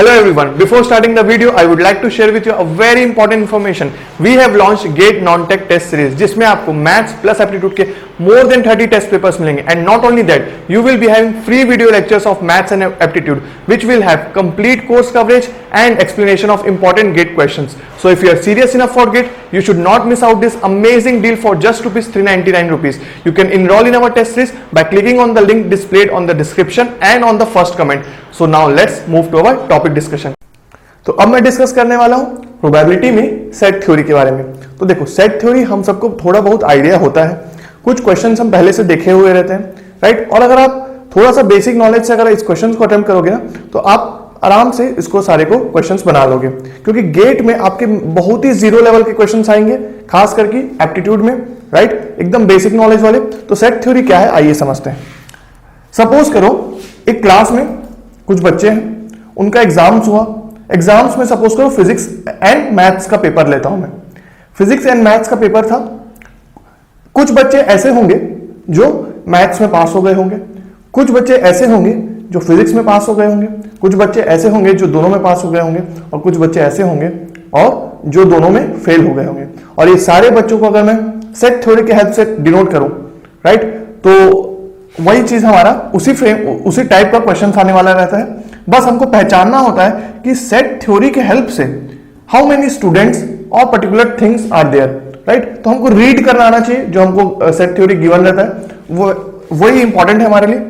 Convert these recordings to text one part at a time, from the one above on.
Hello everyone, before starting the video I would like to share with you a very important information. We have launched GATE Non-Tech Test Series जिसमें आपको maths plus aptitude के more than 30 test papers मिलेंगे and not only that you will be having free video lectures of maths and aptitude which will have complete course coverage and explanation of important GATE questions. So if you are serious enough for GATE, you should not miss out this amazing deal for just ₹399. You can enroll in our test series by clicking on the link displayed on the description and on the first comment. So now let's move to our topic discussion. तो अब मैं discuss करने वाला हूं probability में set theory के बारे में। तो देखो सेट थ्योरी हम सबको थोड़ा बहुत आइडिया होता है, कुछ क्वेश्चंस हम पहले से देखे हुए रहते हैं, राइट। और अगर आप थोड़ा सा बेसिक नॉलेज से अगर इस क्वेश्चंस को अटेम्प्ट करोगे ना तो आप आराम से इसको सारे को क्वेश्चंस बना लोगे, क्योंकि गेट में आपके बहुत ही जीरो लेवल के क्वेश्चंस आएंगे, खास करके एप्टीट्यूड में, राइट, एकदम बेसिक नॉलेज वाले। तो सेट थ्योरी क्या है आइए समझते हैं। सपोज करो एक क्लास में कुछ बच्चे हैं, उनका एग्जाम्स हुआ, एग्जाम्स में सपोज करो फिजिक्स एंड मैथ्स का पेपर लेता हूं मैं। फिजिक्स एंड मैथ्स का पेपर था, कुछ बच्चे ऐसे होंगे जो मैथ्स में पास हो गए होंगे, कुछ बच्चे ऐसे होंगे जो फिजिक्स में पास हो गए होंगे, कुछ बच्चे ऐसे होंगे जो दोनों में पास हो गए होंगे, और कुछ बच्चे ऐसे होंगे और जो दोनों में फेल हो गए होंगे। और ये सारे बच्चों को अगर मैं सेट थ्योरी के हेल्प से डिनोट करूं, राइट, तो वही चीज हमारा उसी टाइप का क्वेश्चन आने वाला रहता है। बस हमको पहचानना होता है कि सेट थ्योरी के हेल्प से हाउ मेनी स्टूडेंट्स और particular things are there, right. तो हमको रीड करना आना चाहिए, जो हमको सेट थ्योरी गिवन रहता है वही इंपॉर्टेंट है हमारे लिए।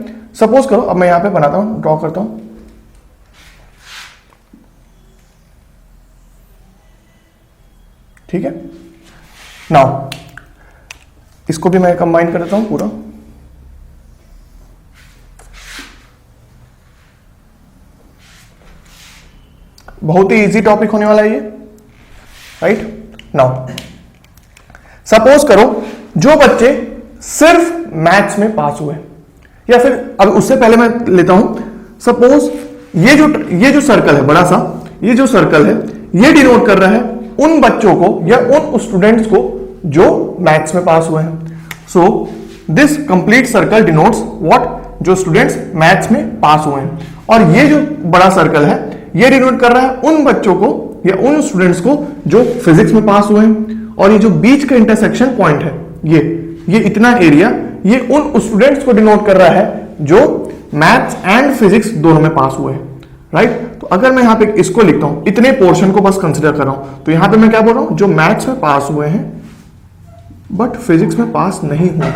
सपोज करो अब मैं यहां पे बनाता हूं, ड्रॉ करता हूं, ठीक है। नाउ इसको भी मैं कंबाइन कर देता हूं पूरा। बहुत ही इजी टॉपिक होने वाला है ये, राइट। नाउ सपोज करो जो बच्चे सिर्फ मैथ्स में पास हुए, या फिर अब उससे पहले मैं लेता हूं, सपोज ये जो सर्कल है बड़ा सा, ये जो सर्कल है ये डिनोट कर रहा है उन बच्चों को या उन स्टूडेंट्स को जो मैथ्स में पास हुए हैं। So this complete circle denotes what, जो स्टूडेंट्स मैथ्स में पास हुए हैं। और ये जो बड़ा सर्कल है ये डिनोट कर रहा है उन बच्चों को या उन स्टूडेंट्स को जो फिजिक्स में पास हुए हैं। और ये जो बीच का इंटरसेक्शन पॉइंट है ये इतना एरिया ये उन स्टूडेंट्स को डिनोट कर रहा है जो मैथ्स एंड फिजिक्स दोनों में पास हुए हैं, राइट। तो अगर मैं यहां पे इसको लिखता हूं, इतने पोर्शन को बस कंसिडर कर रहा हूं, तो यहां पे मैं क्या बोल रहा हूं, जो मैथ्स में पास हुए हैं बट फिजिक्स में पास नहीं हुए,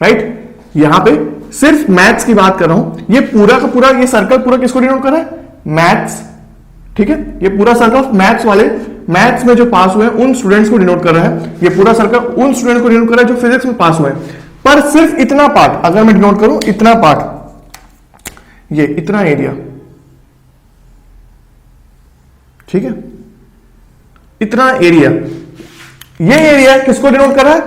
राइट। यहां पे सिर्फ मैथ्स की बात कर रहा हूं। ये पूरा का पूरा ये सर्कल पूरा किसको डिनोट कर रहा है, मैथ्स, ठीक है। ये पूरा सर्कल मैथ्स वाले, मैथ्स में जो पास हुए हैं उन स्टूडेंट्स को डिनोट कर रहा है। ये पूरा सर्कल उन स्टूडेंट्स को डिनोट कर रहा है जो फिजिक्स में पास हुए हैं। पर सिर्फ इतना पार्ट अगर मैं डिनोट करूं, इतना पार्ट, ये इतना एरिया, ठीक है, इतना एरिया, ये एरिया किसको डिनोट कर रहा है,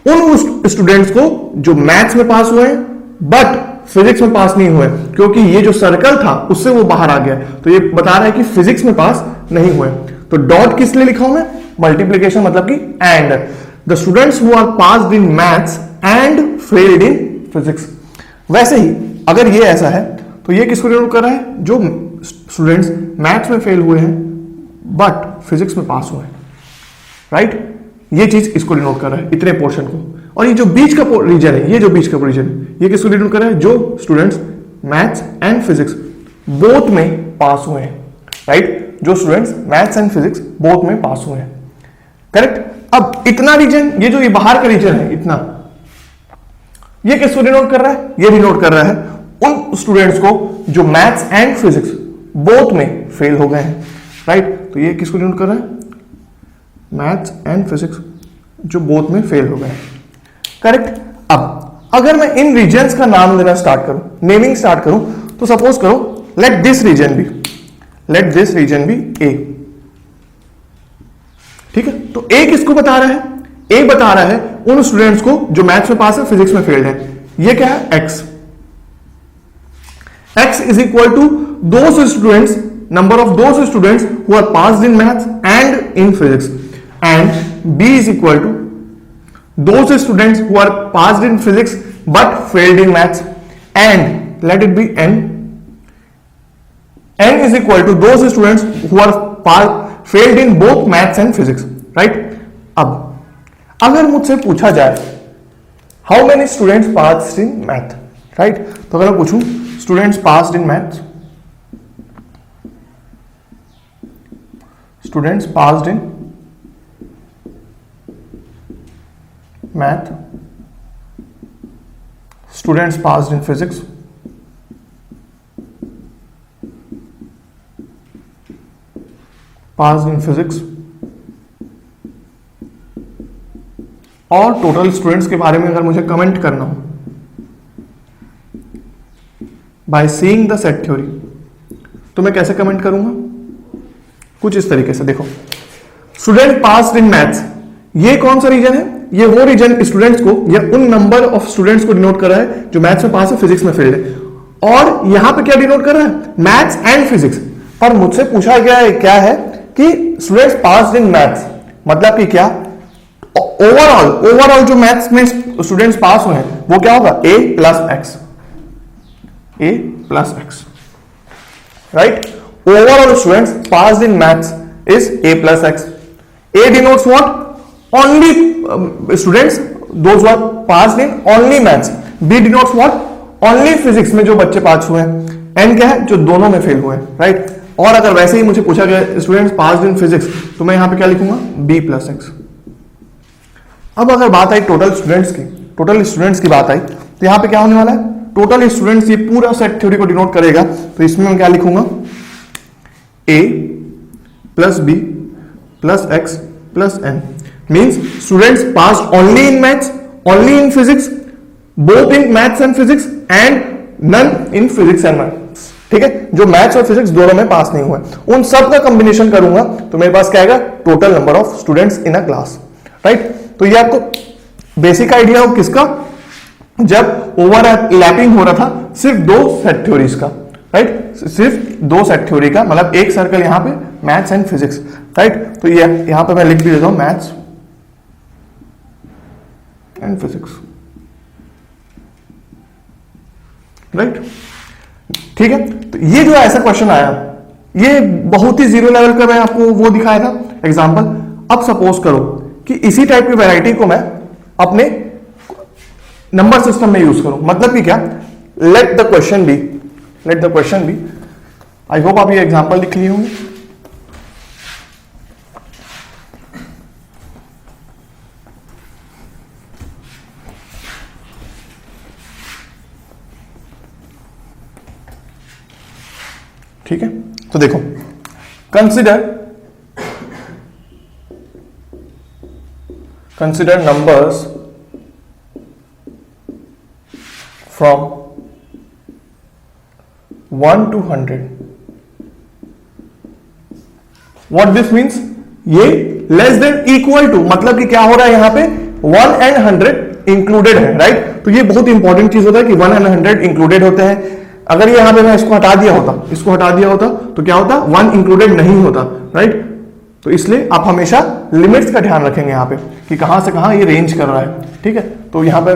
उन स्टूडेंट्स को जो मैथ्स में पास हुए हैं बट फिजिक्स में पास नहीं हुए, क्योंकि ये जो सर्कल था उससे वो बाहर आ गया, तो ये बता रहा है कि फिजिक्स में पास नहीं हुए। तो डॉट किस लिए लिखा हूं मैं, मल्टीप्लीकेशन, मतलब कि and the students who are passed in maths and failed in physics. वैसे ही अगर ये ऐसा है तो ये किसको डिनोट कर रहा है, जो स्टूडेंट्स मैथ्स में फेल हुए हैं बट फिजिक्स में पास हुए हैं, राइट। ये चीज इसको डिनोट कर रहा है, इतने पोर्शन को। और ये जो बीच का रीजन है, ये जो बीच का रीजन है, ये किसको डिनोट कर रहा है, जो students maths and physics both में पास हुए हैं, राइट। जो students maths and physics both में पास हुए हैं, करेक्ट। अब इतना रीजन, ये जो ये बाहर का रीजन है इतना, ये किसको डिनोट कर रहा है, ये डिनोट कर रहा है उन स्टूडेंट्स को जो मैथ्स एंड फिजिक्स बोथ में फेल हो गए हैं, राइट। तो ये किसको डिनोट कर रहा है, मैथ्स एंड फिजिक्स जो बोथ में फेल हो गए हैं, करेक्ट। अब अगर मैं इन रीजन्स का नाम देना स्टार्ट करूं, नेमिंग स्टार्ट करूं, तो सपोज करो लेट दिस रीजन बी ए, ठीक है। तो ए किसको बता रहा है, ए बता रहा है उन स्टूडेंट्स को जो मैथ्स में पास है फिजिक्स में फेल्ड है। ये क्या है, x is equal to those students, number of those students who are passed in maths and in physics, and b is equal to those students who are passed in physics but failed in maths, and let it be n, n is equal to those students who are failed in both maths and physics, right? अब अगर मुझसे पूछा जाए how many students passed in math, right? तो अगर मैं पूछूं students passed in math, students passed in math, students passed in physics, passed in physics, और टोटल स्टूडेंट्स के बारे में अगर मुझे कमेंट करना हो by seeing the set theory, तो मैं कैसे कमेंट करूंगा? कुछ इस तरीके से। देखो, स्टूडेंट पास्ड इन मैथ्स, ये कौन सा रीजन है? ये वो रीजन स्टूडेंट्स को या उन नंबर ऑफ स्टूडेंट्स को डिनोट कर रहा है जो मैथ्स में पास है, फिजिक्स में फेल्ड है। और यहां पे क्या डिनोट कर रहा है? Maths and physics. पर मुझसे पूछा गया है क्या है कि स्टूडेंट्स पास्ड इन मैथ्स, मतलब कि क्या ओवरऑल जो मैथ्स में स्टूडेंट्स पास हुए हैं वो क्या होगा? a plus x, right? Overall students passed in maths is a plus x. a denotes what? Only students those who are passed in only maths. b denotes what? Only physics में जो बच्चे पास हुए हैं। n क्या है? जो दोनों में फेल हुए हैं, राइट? और अगर वैसे ही मुझे पूछा गया स्टूडेंट्स पास्ड इन फिजिक्स, तो मैं यहां पे क्या लिखूंगा? b plus x. अब अगर बात आई टोटल स्टूडेंट्स की बात आई, तो यहां पे क्या होने वाला है? टोटल स्टूडेंट्स, ये पूरा सेट थ्योरी को डिनोट करेगा। तो इसमें मैं क्या लिखूंगा? a plus b plus x plus n means students passed only in maths, only in physics, both in maths and physics, and none in physics and maths. ठीक है, जो मैथ्स और फिजिक्स दोनों में पास नहीं हुए, उन सब का कॉम्बिनेशन करूंगा तो मेरे पास क्या आएगा? Total number of students in a class, right? तो ये आपको बेसिक आइडिया हो किसका? जब ओवरलैपिंग हो रहा था सिर्फ दो सेट थ्योरीज का, राइट? सिर्फ दो सेट थ्योरी का, मतलब एक सर्कल यहां पे मैथ्स एंड फिजिक्स, राइट? तो ये यहां पे मैं लिख भी देता हूं मैथ्स एंड फिजिक्स, राइट? ठीक है, तो ये जो ऐसा क्वेश्चन आया, ये बहुत ही जीरो लेवल का मैं आपको वो दिखाया था एग्जांपल। अब सपोज करो कि इसी टाइप की वैरायटी को मैं अपने नंबर सिस्टम में यूज करूं, मतलब कि क्या? Let the question be, I hope आप ये एग्जांपल लिख लिए होंगे। ठीक है, तो देखो, consider numbers from 1 to 100. What this means? ये लेस देन इक्वल टू, मतलब कि क्या हो रहा है यहां पे? 1 and 100 इंक्लूडेड है, राइट? तो ये बहुत इंपॉर्टेंट चीज होता है कि 1 and 100 इंक्लूडेड होते हैं। अगर ये यहां पे मैं इसको हटा दिया होता तो क्या होता? 1 इंक्लूडेड नहीं होता, राइट? तो इसलिए आप हमेशा लिमिट्स का ध्यान रखेंगे यहां पे कि कहां से कहां ये रेंज कर रहा है, ठीक है? तो यहां पे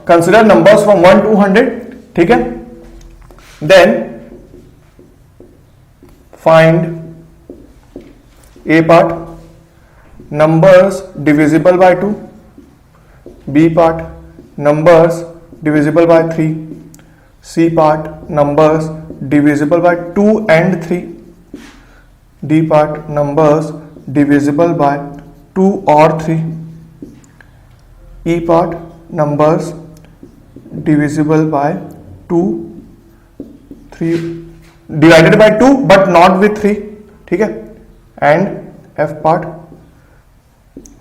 कंसिडर नंबर्स फ्रॉम 1 to 100, ठीक है? Then find a part, numbers divisible by 2, b part, numbers divisible by 3, c part, numbers divisible by 2 and 3, D part, numbers divisible by 2 or 3, E part, numbers divisible by 2, 3, divided by 2 but not with 3, ठीक है? And F part,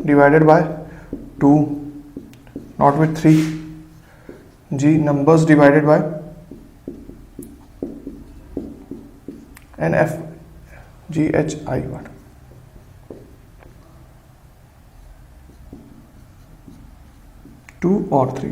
divided by 2 not with 3, G, numbers divided by, and F, G H I part। Two और 3,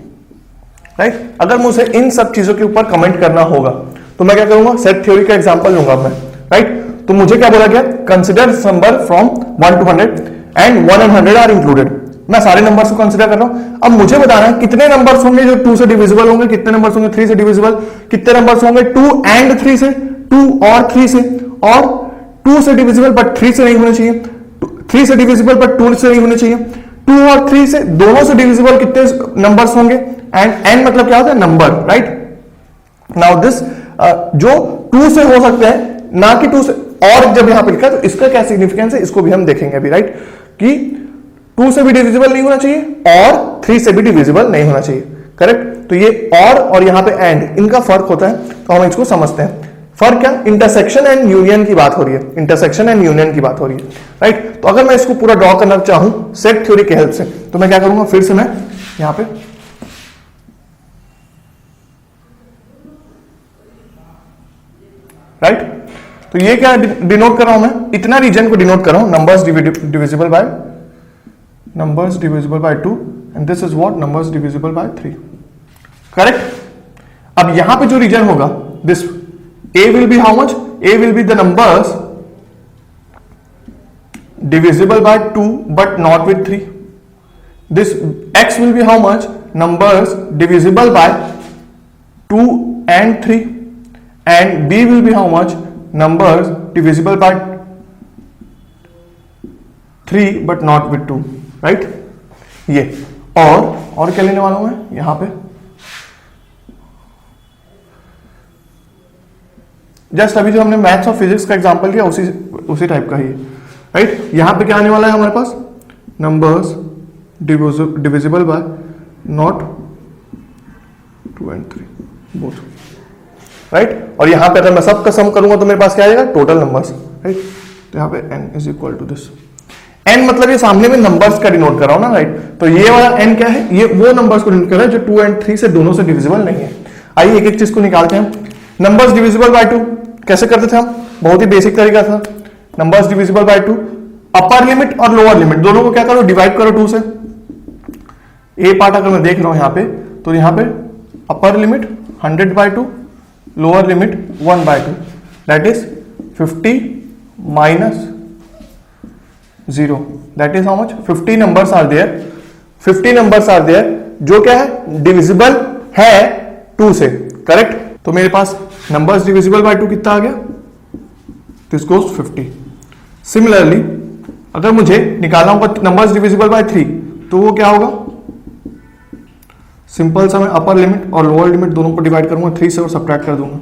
right? अगर मुझे इन सब चीजों के ऊपर comment करना होगा तो मैं क्या करूंगा? सेट थ्योरी का एग्जांपल लूंगा मैं, राइट? तो मुझे क्या बोला गया? Consider number from 1 to 100 and 1 and 100 are included. मैं सारे नंबर्स को कंसिडर कर रहा हूं। अब मुझे बताना है कितने नंबर्स होंगे जो 2 से डिविजिबल होंगे, कितने नंबर्स होंगे 3 से डिविजिबल, कितने नंबर्स होंगे 2 and 3 से। 2 और 3 से, और 2 से डिविजिबल बट 3 से नहीं होना चाहिए, 3 से डिविजिबल बट 2 से नहीं होना चाहिए, 2 और 3 से दोनों से डिविजिबल कितने नंबर्स होंगे, एंड n मतलब क्या होता है नंबर, राइट। नाउ दिस जो 2 से हो सकते हैं ना कि 2 से, और जब यहां पे लिखा है तो इसका क्या सिग्निफिकेंस है इसको भी हम देखेंगे अभी, राइट, कि 2 से भी डिविजिबल नहीं होना चाहिए और 3 से भी डिविजिबल नहीं होना चाहिए, करेक्ट। तो ये और यहां पे एंड, इनका फर्क होता है, तो हम इसको समझते हैं। फर्क क्या, इंटरसेक्शन एंड यूनियन की बात हो रही है, इंटरसेक्शन एंड यूनियन की बात हो रही है, राइट। तो अगर मैं इसको पूरा ड्रॉ करना चाहूं सेट थ्योरी की हेल्प से, तो मैं क्या करूंगा, फिर से मैं यहां पे राइट, तो ये क्या डिनोट कर रहा हूं मैं, इतना रीजन को डिनोट कर रहा हूं, numbers divisible by 2 and this is what, numbers divisible by 3, correct. अब यहां पे जो रीजन होगा, this a will be how much, a will be the numbers divisible by 2 but not with 3. This x will be how much, numbers divisible by 2 and 3, and b will be how much, numbers divisible by 3 but not with 2, right। ये और क्या लेने वाला हूं मैं यहां पे, just अभी जो हमने मैथ्स और फिजिक्स का एग्जांपल किया उसी टाइप का ही, राइट। यहां पे क्या आने वाला है हमारे पास, numbers divisible by not 2 and 3 both, right. और यहां पे अगर मैं सबका सम करूंगा तो मेरे पास क्या आएगा, टोटल नंबर्स, राइट। तो यहां पे n is equal to this, n मतलब ये सामने में नंबर्स का डिनोट कर रहा हूं ना, राइट। तो ये वाला n क्या है, ये वो नंबर्स को डिनोट कर रहा है जो 2 and 3 से दोनों से डिविजिबल नहीं है। आइए एक एक चीज को निकालते हैं। नंबर्स डिविजिबल बाय 2 कैसे करते थे हम, बहुत ही बेसिक तरीका था। Numbers divisible by 2, upper limit और लोअर लिमिट दोनों को क्या करो, डिवाइड करो 2 से। ए पार्ट अगर मैं देख रहा हूं यहां पे, तो यहां पे upper limit 100/2, lower limit 1/2, that is 50 minus 0, that is how much, 50 numbers are there, 50 numbers are there जो क्या है, डिविजिबल है 2 से, करेक्ट। तो मेरे पास नंबर्स डिविजिबल बाय 2 कितना आ गया, दिस गोज 50। सिमिलरली अगर मुझे निकालना होगा नंबर्स डिविजिबल बाय 3, तो वो क्या होगा, सिंपल सा मैं अपर लिमिट और लोअर लिमिट दोनों को डिवाइड करूंगा 3 से और सब्ट्रैक्ट कर दूंगा।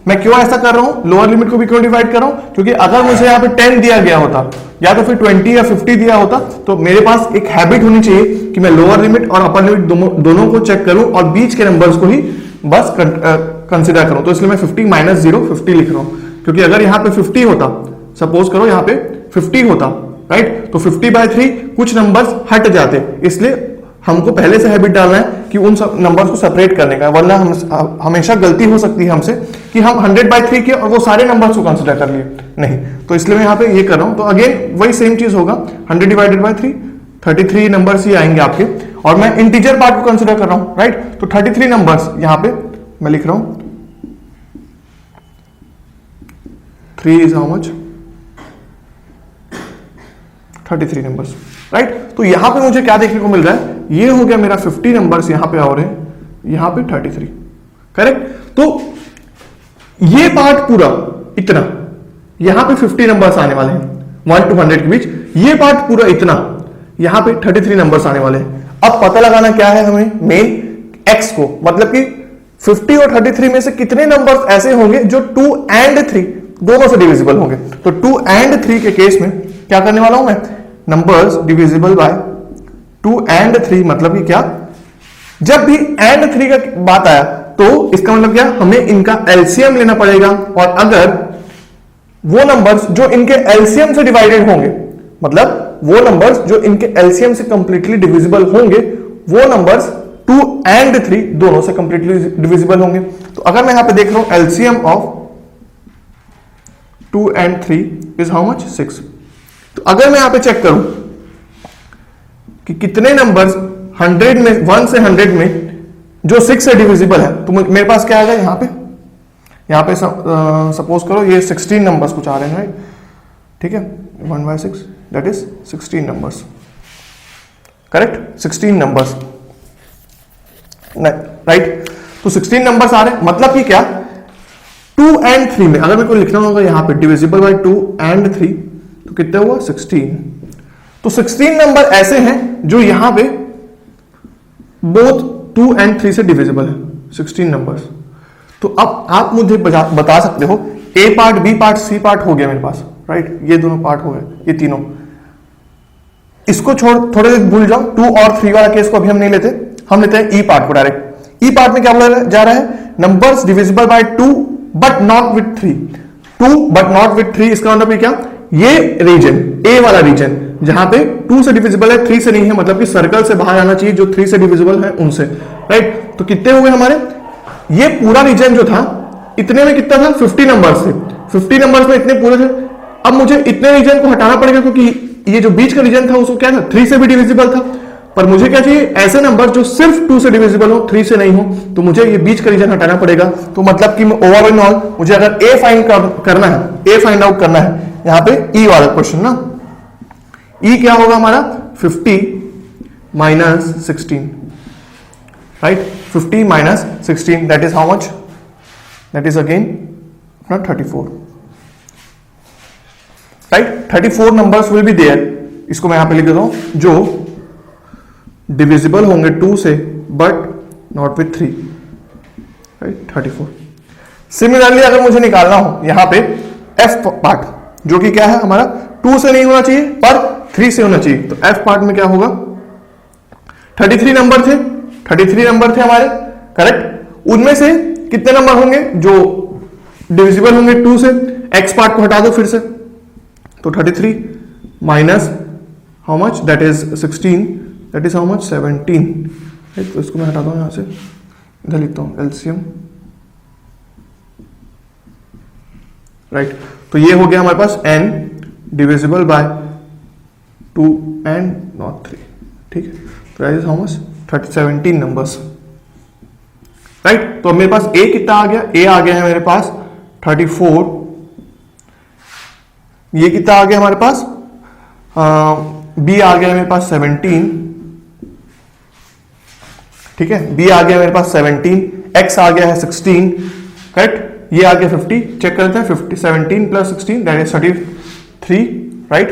मैं क्यों ऐसा कर रहा हूं, लोअर लिमिट को भी क्यों डिवाइड कर रहा हूं, क्योंकि अगर मुझे यहां पे 10 दिया गया होता या तो फिर 20 या 50 दिया होता, तो मेरे पास एक हैबिट होनी चाहिए कि मैं लोअर लिमिट और अपर लिमिट दोनों को चेक करूं और बीच के नंबर्स को ही बस कंसिडर करूं। तो इसलिए मैं 50 माइनस 0 50 लिख रहा हूं, क्योंकि अगर यहां पे 50 होता, सपोज करो यहां पे 50 होता, राइट, तो 50/3 कुछ नंबर्स हट जाते, इसलिए हमको पहले से हैबिट डालना है कि उन सब नंबर्स को सेपरेट करने का, वरना हमेशा गलती हो सकती है हमसे कि हम 100/3 किए और वो सारे नंबर्स को कंसिडर कर लिए, नहीं। तो इसलिए मैं यहां पे ये कर रहा हूं। तो अगेन वही सेम चीज होगा, 100/3 33 नंबर्स ही आएंगे आपके, और मैं इंटीजर पार्ट को कंसिडर कर रहा हूं, राइट। तो 33 नंबर्स यहां पे मैं लिख रहा हूं, 3 is how much, 33 numbers, right. तो यहां पे मुझे क्या देखने को मिल रहा है, ये हो गया मेरा 50 नंबर्स यहां पे आ रहे हैं, यहां पे 33, करेक्ट। तो ये पार्ट पूरा इतना, यहां पे 50 नंबर्स आने वाले हैं 1 to 100 के बीच, ये पार्ट पूरा इतना, यहां पे 33 नंबर्स आने वाले हैं। अब पता लगाना क्या है हमें, मेन x को, मतलब कि 50 और 33 में से कितने नंबर्स ऐसे होंगे जो 2 and 3 दोनों से डिविजिबल होंगे। तो 2 and 3 के केस में क्या करने वाला हूं मैं, नंबर्स डिविजिबल बाय 2 and 3, मतलब कि क्या, जब भी and 3 का बात आया तो इसका मतलब क्या, हमें इनका एलसीएम लेना पड़ेगा, और अगर वो नंबर्स जो इनके एलसीएम से डिवाइडेड होंगे, मतलब वो नंबर्स जो इनके एलसीएम से कंप्लीटली डिविजिबल होंगे, वो नंबर्स 2 and 3 दोनों से कंप्लीटली डिविजिबल होंगे। तो अगर मैं यहां पे देख रहा हूं LCM of 2 and 3 is how much, 6। तो अगर मैं यहां पे चेक करूं कि कितने नंबर्स 100 में, 1 से 100 में जो 6 से डिविजिबल है, तो मेरे पास क्या आएगा यहां पे सपोज करो ये 16 नंबर्स कुछ आ रहे हैं, राइट, ठीक है, 1/6 that is 16 numbers, correct, 16 numbers, right. तो 16 नंबर्स आ रहे हैं, मतलब कि क्या, 2 and 3 में अगर मेरे को लिखना होगा यहाँ पे डिविजिबल बाय 2 and 3 तो कितना हुआ 16। तो 16 नंबर ऐसे हैं जो यहां पे बोथ 2 and 3 से डिविजिबल है, 16 नंबर्स। तो अब आप मुझे बता सकते हो A part, B part, C part हो गया मेरे पास, राइट। ये दोनों पार्ट हो गए, ये तीनों। इसको छोड़ थोड़े भूल जाओ, 2 और 3 वाला केस को अभी हम नहीं लेते, हम लेते हैं ई पार्ट को डायरेक्ट। ई पार्ट में क्या बोला जा रहा है, numbers divisible by 2 but not with 3। 2 but not with 3 इसका मतलब क्या, ये रीजन, ए वाला रीजन जहां पे 2 से डिविजिबल है 3 से नहीं है, मतलब कि सर्कल से बाहर आना चाहिए जो 3 से डिविजिबल है उनसे, राइट। तो कितने हो गए हमारे, ये पूरा रीजन जो था इतने में कितना था, 50 नंबर्स थे। 50 नंबर्स में इतने पूरे थे। अब मुझे इतने रीजन को हटाना पड़ेगा क्योंकि ये जो बीच का रीजन था उसको क्या था, 3 से भी डिविजिबल था। पर मुझे क्या चाहिए, ऐसे नंबर जो सिर्फ 2 से डिविजिबल हो, 3 से नहीं हो। तो मुझे ये बीच का रीजन हटाना पड़ेगा। तो मतलब कि ओवर एंड ऑल मुझे अगर ए फाइंड करना है, ए फाइंड आउट करना है, यहां पे ई वाला क्वेश्चन ना, ई क्या होगा हमारा 50 minus 16, right. 50 minus 16 that is how much, that is again अपना 34, right. 34 numbers will be there. इसको मैं यहां पे लिख देता हूं, जो डिविजिबल होंगे 2 से but not with 3, right, 34। Similarly अगर मुझे निकालना हो यहां पे एफ पार्ट, जो कि क्या है हमारा 2 से नहीं होना चाहिए पर 3 से होना चाहिए, तो एफ पार्ट में क्या होगा, 33 नंबर थे, 33 नंबर थे हमारे, करेक्ट। उनमें से कितने नंबर होंगे जो डिविजिबल होंगे 2 से, एक्स पार्ट को हटा दो फिर से, तो 33 minus how much, that is 16, that is how much 17, right. तो इसको मैं हटा दूं यहां से, इधर लिखता हूं एलसीएम, राइट। तो ये हो गया हमारे पास n divisible by 2 and not 3, ठीक है। तो that is how much 17 numbers, right. तो मेरे पास a कितना आ गया, a आ गया है मेरे पास 34, ये कितना आ गया हमारे पास, b आ गया मेरे पास 17, ठीक है। b आ गया मेरे पास 17, x आ गया है 16, करेक्ट। ये आ गया 50, चेक करते हैं 50, 17 plus 16 that is 33, right.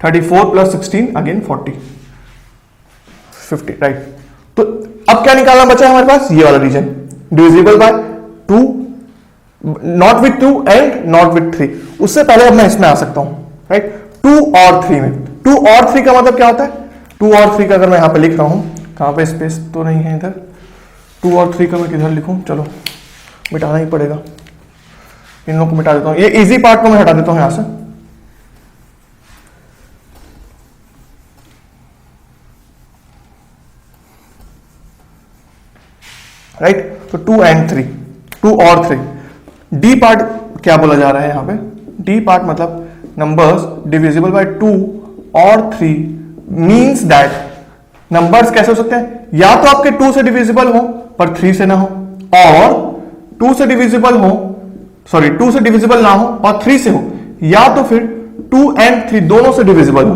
34 plus 16 again 40, 50, right. तो अब क्या निकालना बचा है हमारे पास, ये वाला region divisible by 2, not with 2 and not with 3। उससे पहले अब मैं इसमें आ सकता हूं, राइट। 2 और 3 में, 2 और 3 का मतलब क्या होता है, 2 और 3 का अगर मैं यहां पे लिख रहा हूं, कहां पे स्पेस तो नहीं है इधर, 2 और 3 का मैं किधर लिखूं, चलो मिटाना ही पड़ेगा, इन लोगों को मिटा देता हूं, ये इजी पार्ट को मैं हटा देता हूं यहां से, राइट। तो 2 एंड 3, 2 और 3। डी पार्ट क्या बोला जा रहा है यहां पे, डी पार्ट मतलब नंबर्स डिविजिबल बाय 2 और 3 मींस दैट नंबर्स कैसे हो सकते हैं, या तो आपके 2 से डिविजिबल हो पर 3 से ना हो, और 2 से डिविजिबल हो, सॉरी 2 से डिविजिबल ना हो और 3 से हो, या तो फिर 2 एंड 3 दोनों से डिविजिबल हो।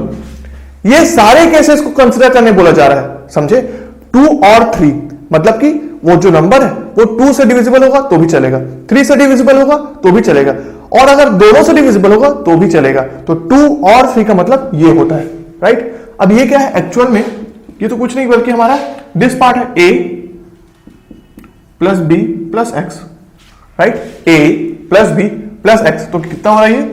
ये सारे केसेस को कंसीडर करने बोला जा रहा है, समझे। 2 और 3 मतलब कि वो जो नंबर है वो 2 से डिविजिबल होगा तो भी चलेगा, 3 से डिविजिबल होगा तो भी चलेगा, और अगर दोनों से डिविजिबल होगा तो भी चलेगा। तो 2 और 3 का मतलब ये होता है, राइट। अब ये क्या है एक्चुअल में, ये तो कुछ नहीं बल्कि हमारा दिस पार्ट है a plus b plus x, right. a plus b plus x, तो कितना हो रहा है ये,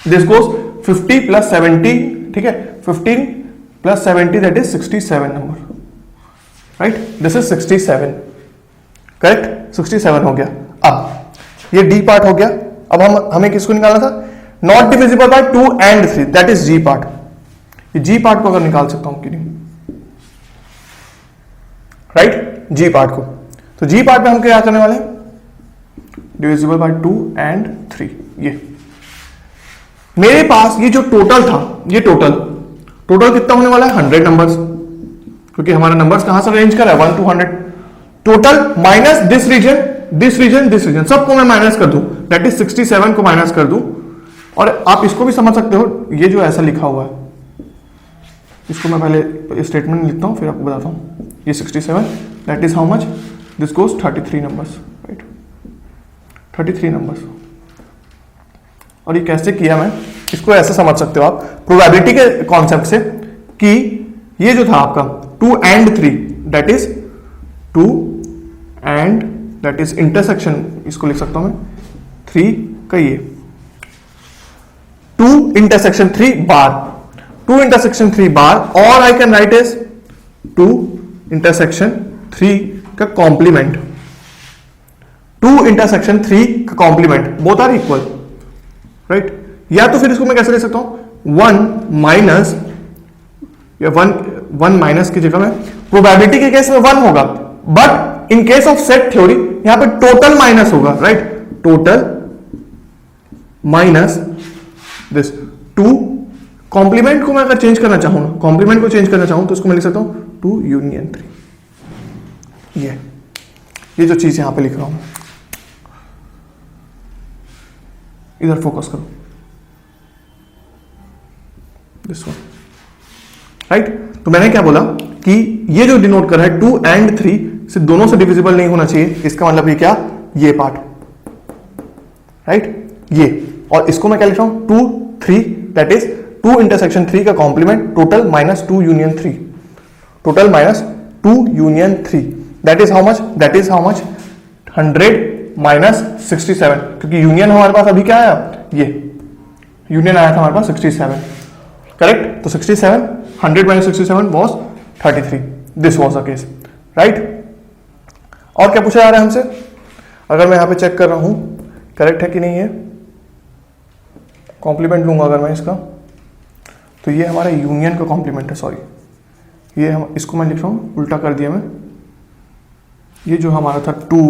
दिस गोज 50 प्लस 17, ठीक है। 15 plus 70 that is 67 number, right. This is 67, correct, 67 हो गया। अब ये डी पार्ट हो गया। अब हमें किसको निकालना था, not divisible by 2 and 3, that is g part. ये जी पार्ट को अगर निकाल सकता हूं कि नहीं, राइट, जी पार्ट को। तो जी पार्ट में हम क्या करने वाले हैं, डिविजिबल बाय 2 एंड 3। ये मेरे पास ये जो टोटल था, ये टोटल कितना होने वाला है 100 नंबर्स, क्योंकि हमारा नंबर्स कहां से रेंज कर रहा है 1 to 100। Total minus this region सबको मैं माइनस कर दूं, दैट इज 67 को माइनस कर दूं। और आप इसको भी समझ सकते हो, ये जो ऐसा लिखा हुआ है, इसको मैं पहले स्टेटमेंट लिखता हूं फिर आपको बताता हूं। ये 67 that is how much, this goes 33 numbers, right. 33 numbers. और ये कैसे किया मैं, इसको ऐसे समझ सकते हो आप प्रोबेबिलिटी के कॉन्सेप्ट से कि ये जो था आपका 2 and 3 that is 2 and that is intersection, इसको लिख सकता हूं मैं 3 का ये 2 intersection 3 बार, 2 intersection 3 बार, और I can write is 2 intersection 3 का कॉम्प्लीमेंट, 2 intersection 3 का complement, both are equal, right. या तो फिर इसको मैं कैसे ले सकता हूं 1 माइनस, या 1 माइनस की जगह में प्रोबेबिलिटी के केस में 1 होगा, but in case of set theory यहां पे टोटल माइनस होगा, राइट। टोटल माइनस दिस 2, कॉम्प्लीमेंट को मैं अगर चेंज करना चाहूं ना, कॉम्प्लीमेंट को चेंज करना चाहूं तो उसको मैं लिख सकता हूं 2 यूनियन 3। ये जो चीज यहां पे लिख रहा हूं, इधर फोकस करो, दिस वन, राइट। तो मैंने क्या बोला कि ये जो डिनोट कर रहा है 2 and 3 से दोनों से डिविजिबल नहीं होना चाहिए, इसका मतलब ये क्या, ये पार्ट, राइट, ये। और इसको मैं क्या लिख रहा हूं 2 3 दैट इज 2 intersection 3 का complement, total minus 2 union 3, total minus 2 union 3 that is how much, that is how much 100 minus 67, क्योंकि यूनियन हमारे पास अभी क्या आया, ये यूनियन आया था हमारे पास 67, करेक्ट। तो 67 100 minus 67 was 33, this was a case, right. और क्या पूछा जा रहा है हमसे, अगर मैं यहां पे चेक कर रहा हूं करेक्ट है कि नहीं है, कॉम्प्लीमेंट लूंगा अगर मैं इसका, तो ये हमारा यूनियन का कॉम्प्लीमेंट है, सॉरी ये हम इसको मैं लिख रहा हूं उल्टा कर दिया मैं, ये जो हमारा था 2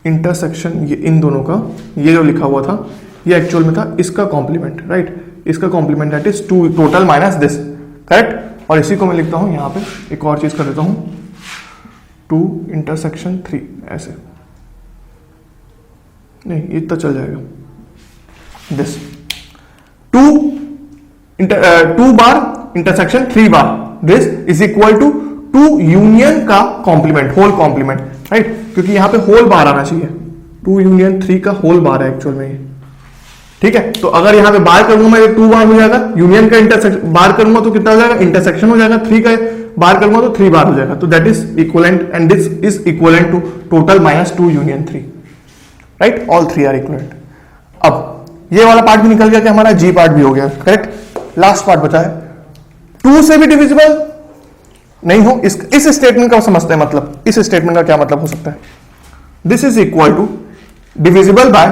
इंटरसेक्शन, ये इन दोनों का ये जो लिखा हुआ था ये एक्चुअल में था इसका कॉम्प्लीमेंट, राइट, इसका complement that is 2 total minus this, correct. और इसी को मैं लिखता हूं यहां पे, एक और चीज कर देता हूं 2 इंटरसेक्शन 3, ऐसे नहीं ये इतना चल जाएगा, this 2 bar intersection 3 bar, this is equal to 2 union का कॉम्प्लीमेंट, होल कॉम्प्लीमेंट, राइट, क्योंकि यहां पे होल बार आना चाहिए, 2 यूनियन 3 का होल बार है एक्चुअल में ये, ठीक है। तो अगर यहां पे बार करूंगा मैं 2 बार हो जाएगा, यूनियन का इंटरसेक्शन बार करूंगा तो कितना हो जाएगा, इंटरसेक्शन हो जाएगा, 3 का बार करूंगा तो 3 बार हो जाएगा, तो that is equivalent and this is equivalent to total minus 2 union 3, right, all 3 are equivalent. अब ये वाला पार्ट भी निकल गया कि हमारा जी पार्ट भी हो गया, करेक्ट। लास्ट पार्ट बचा है 2 से भी डिविजिबल नहीं हो, इस स्टेटमेंट का समझते हैं, मतलब इस स्टेटमेंट का क्या मतलब हो सकता है, this is equal to divisible by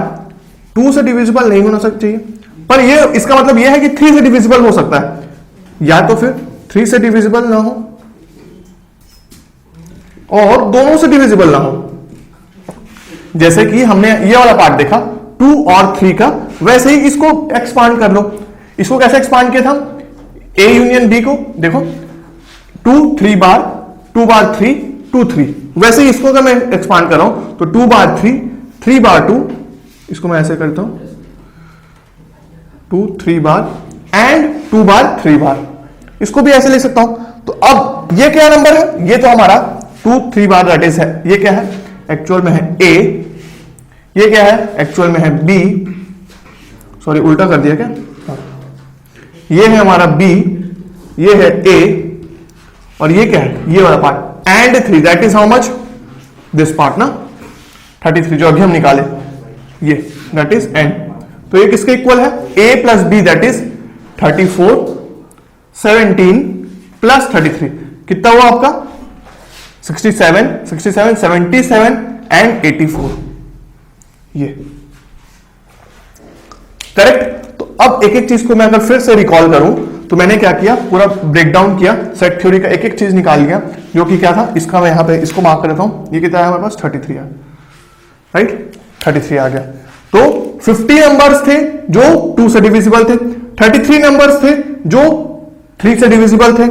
2 से डिविजिबल नहीं होना चाहिए, पर ये इसका मतलब ये है कि 3 से डिविजिबल हो सकता है, या तो फिर 3 से डिविजिबल ना हो और दोनों से डिविजिबल ना हो, जैसे कि हमने ये वाला पार्ट देखा 2 और 3 का, वैसे ही इसको एक्सपांड कर लो। इसको कैसे एक्सपांड किया था, A यूनियन B को देखो 2 3 बार, 2 बार 3 2 3, वैसे ही इसको अगर मैं एक्सपांड कर रहा हूं तो 2 बार 3 3 बार 2, इसको मैं ऐसे करता हूं 2 3 बार एंड 2 बार 3 बार, इसको भी ऐसे ले सकता हूं। तो अब ये क्या नंबर है, ये तो हमारा 2 3 बार दैट इज है, ये क्या है एक्चुअल में है A, ये क्या है एक्चुअल में है B, सॉरी उल्टा कर दिया क्या, ये है हमारा B, ये है A, और ये क्या है ये वाला part and 3 that is how much, this part ना 33 जो अभी हम निकाले, ये दैट इज एंड, तो ये किसके इक्वल है, A plus B that is 34 17 plus 33 कितना हुआ आपका 67 67 77 एंड 84, ये करेक्ट। तो अब एक एक चीज को मैं अगर फिर से रिकॉल करूं तो मैंने क्या किया, पूरा ब्रेकडाउन किया, सेट थ्योरी का एक एक चीज निकाल लिया, जो कि क्या था, इसका मैं यहां पे इसको मार्क कर देता हूं, ये कितना है हमारे पास 33 है, राइट 33 आ गया। तो 50 नंबर्स थे जो 2 से डिविजिबल थे, 33 नंबर्स थे जो 3 से डिविजिबल थे,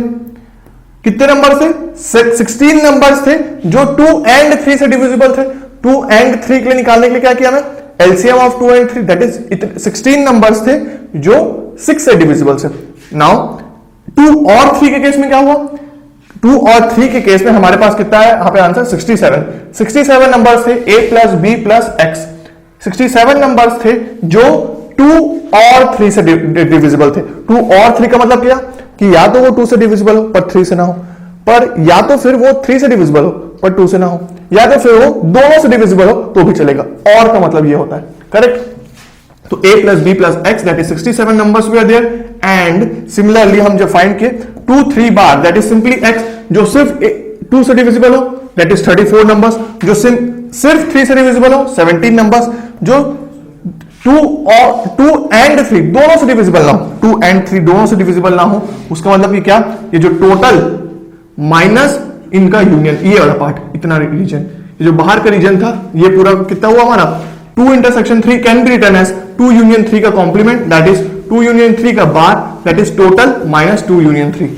कितने नंबर थे 16 नंबर्स थे जो 2 एंड 3 से डिविजिबल थे। 2 एंड 3 के लिए निकालने के लिए क्या किया मैं, LCM of 2 and 3 that is 16 numbers थे जो 6 से डिविजिबल थे। नाउ 2 और 3 के केस में क्या हुआ, 2 और 3 के केस में हमारे पास कितना है यहाँ पे आंसर 67 नंबर्स थे a plus b plus x. 67 numbers थे जो 2 और 3 से डिविजिबल थे। 2 और 3 का मतलब क्या कि या तो वो 2 से डिविजिबल हो पर 3 से ना हो, पर या तो फिर वो 3 से डिविजिबल हो पर 2 से ना हो, या तो फिर वो दोनों से डिविजिबल हो तो भी चलेगा। और का मतलब ये होता है, करेक्ट। तो a plus b plus x that is 67 numbers we are there. And similarly हम जो फाइंड किए 2 3 bar that is simply x जो सिर्फ 2 से डिविजिबल हो दैट इज 34 नंबर्स, जो सिर्फ 3 से डिविजिबल हो 17 नंबर्स, जो 2 एंड 3 दोनों से डिविजिबल ना हो, 2 एंड 3 दोनों से डिविजिबल ना हो, उसका मतलब कि क्या, ये जो टोटल माइनस इनका यूनियन, ये वाला पार्ट, इतना रीजन, ये जो बाहर का रीजन था ये पूरा कितना हुआ हमारा 2 intersection 3 can be written as 2 union 3 का कॉम्प्लीमेंट दैट इज 2 यूनियन 3 का bar that is total minus 2 union 3,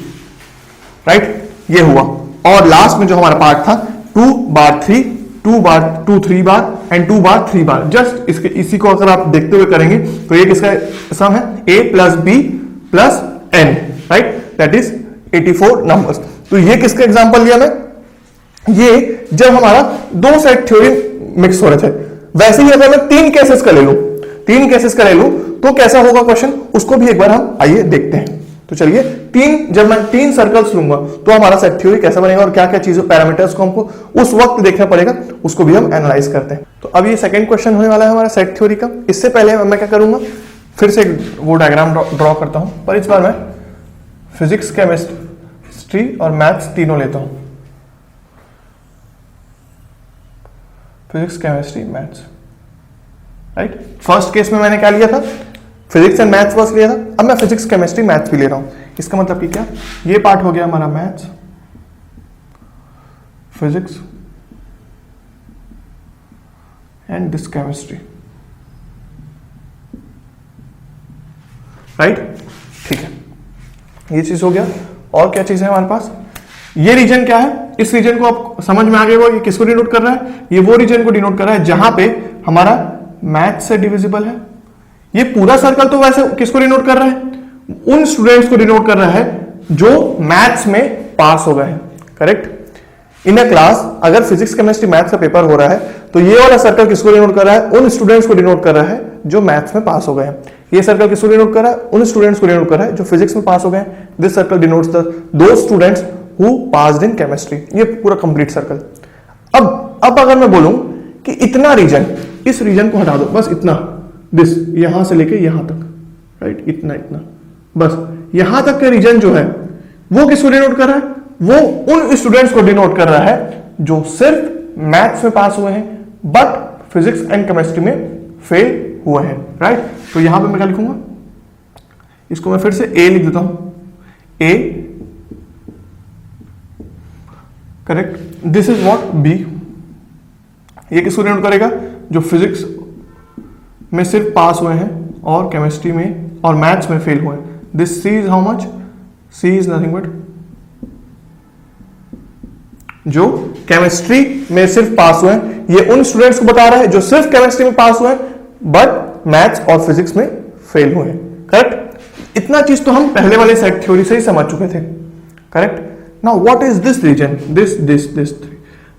right, ये हुआ। और लास्ट में जो हमारा पार्ट था 2 बार 3 2 बार 2 3 बार एंड 2 बार 3 बार, जस्ट इसके इसी को अगर आप देखते हुए करेंगे तो ये किसका सम है a plus b plus n, right, that is 84 numbers. तो ये किसका एग्जांपल लिया मैं, ये जब हमारा दो सेट थ्योरी मिक्स हो रहे थे। वैसे ही अगर मैं 3 केसेस का ले लूं तो कैसा होगा क्वेश्चन, उसको भी एक बार हम आइए देखते हैं। तो चलिए जब मैं 3 सर्कल्स लूंगा तो हमारा सेट थ्योरी कैसा बनेगा और क्या क्या चीजों पैरामीटर्स को हमको उस वक्त देखना पड़ेगा, उसको भी हम एनालाइज करते हैं। तो अब ये सेकंड क्वेश्चन होने वाला है हमारा सेट थ्योरी का। इससे पहले मैं क्या करूंगा, फिर से वो डायग्राम ड्रॉ करता हूं, पर इस बार मैं फिजिक्स केमिस्ट्री और मैथ्स तीनों लेता हूं। Physics chemistry maths, right. First case में मैंने क्या लिया था, फिजिक्स एंड मैथ्स बस लिया था। अब मैं फिजिक्स केमिस्ट्री मैथ्स भी ले रहा हूं। इसका मतलब कि क्या, ये पार्ट हो गया हमारा maths, physics and this chemistry, right, ठीक है, ये चीज हो गया। और क्या चीज है हमारे पास, ये रीजन क्या है, इस रीजन को आप समझ में आ गए हो, ये किसको डिनोट कर रहा है, ये वो रीजन को डिनोट कर रहा है जहां पे हमारा मैथ से डिविजिबल है। ये पूरा सर्कल तो वैसे किसको डिनोट कर रहा है, उन स्टूडेंट्स को डिनोट कर रहा है जो मैथ्स में पास हो गए हैं, करेक्ट। इन अ क्लास अगर फिजिक्स केमिस्ट्री मैथ्स का पेपर हो रहा है तो ये वाला सर्कल किसको डिनोट कर रहा है, उन स्टूडेंट्स को डिनोट कर रहा है जो मैथ्स में पास हो गए हैं। ये सर्कल किसको डिनोट कर रहा है, उन स्टूडेंट्स को डिनोट कर रहा है जो फिजिक्स में पास हो गए हैं। दिस सर्कल डिनोट्स दो students who passed in chemistry. ये पूरा कंप्लीट सर्कल। अब अगर मैं बोलूं कि इतना रीजन, इस रीजन को हटा दो, बस इतना, दिस यहां से लेके यहां तक, राइट, इतना इतना, बस यहां तक का रीजन जो है वो किसको डिनोट कर रहा है, वो उन स्टूडेंट्स को डिनोट कर रहा है जो सिर्फ मैथ्स में पास हुए हैं बट फिजिक्स एंड केमिस्ट्री में फेल हुए हैं, राइट। तो यहां पे मैं क्या लिखूंगा, इसको मैं फिर से ए लिख देता हूं, A, correct. This is what B, ये किसको डिनोट करेगा, जो फिजिक्स में सिर्फ पास हुए हैं और केमिस्ट्री में और मैथ्स में फेल हुए हैं। This c is how much, c is nothing but जो केमिस्ट्री में सिर्फ पास हुए हैं। ये उन स्टूडेंट्स को बता रहा है जो सिर्फ केमिस्ट्री में पास हुए हैं बट मैथ्स और फिजिक्स में फेल हुए हैं, करेक्ट। इतना चीज तो हम पहले वाले सेट थ्योरी से ही समझ चुके थे, correct. Now what is this region,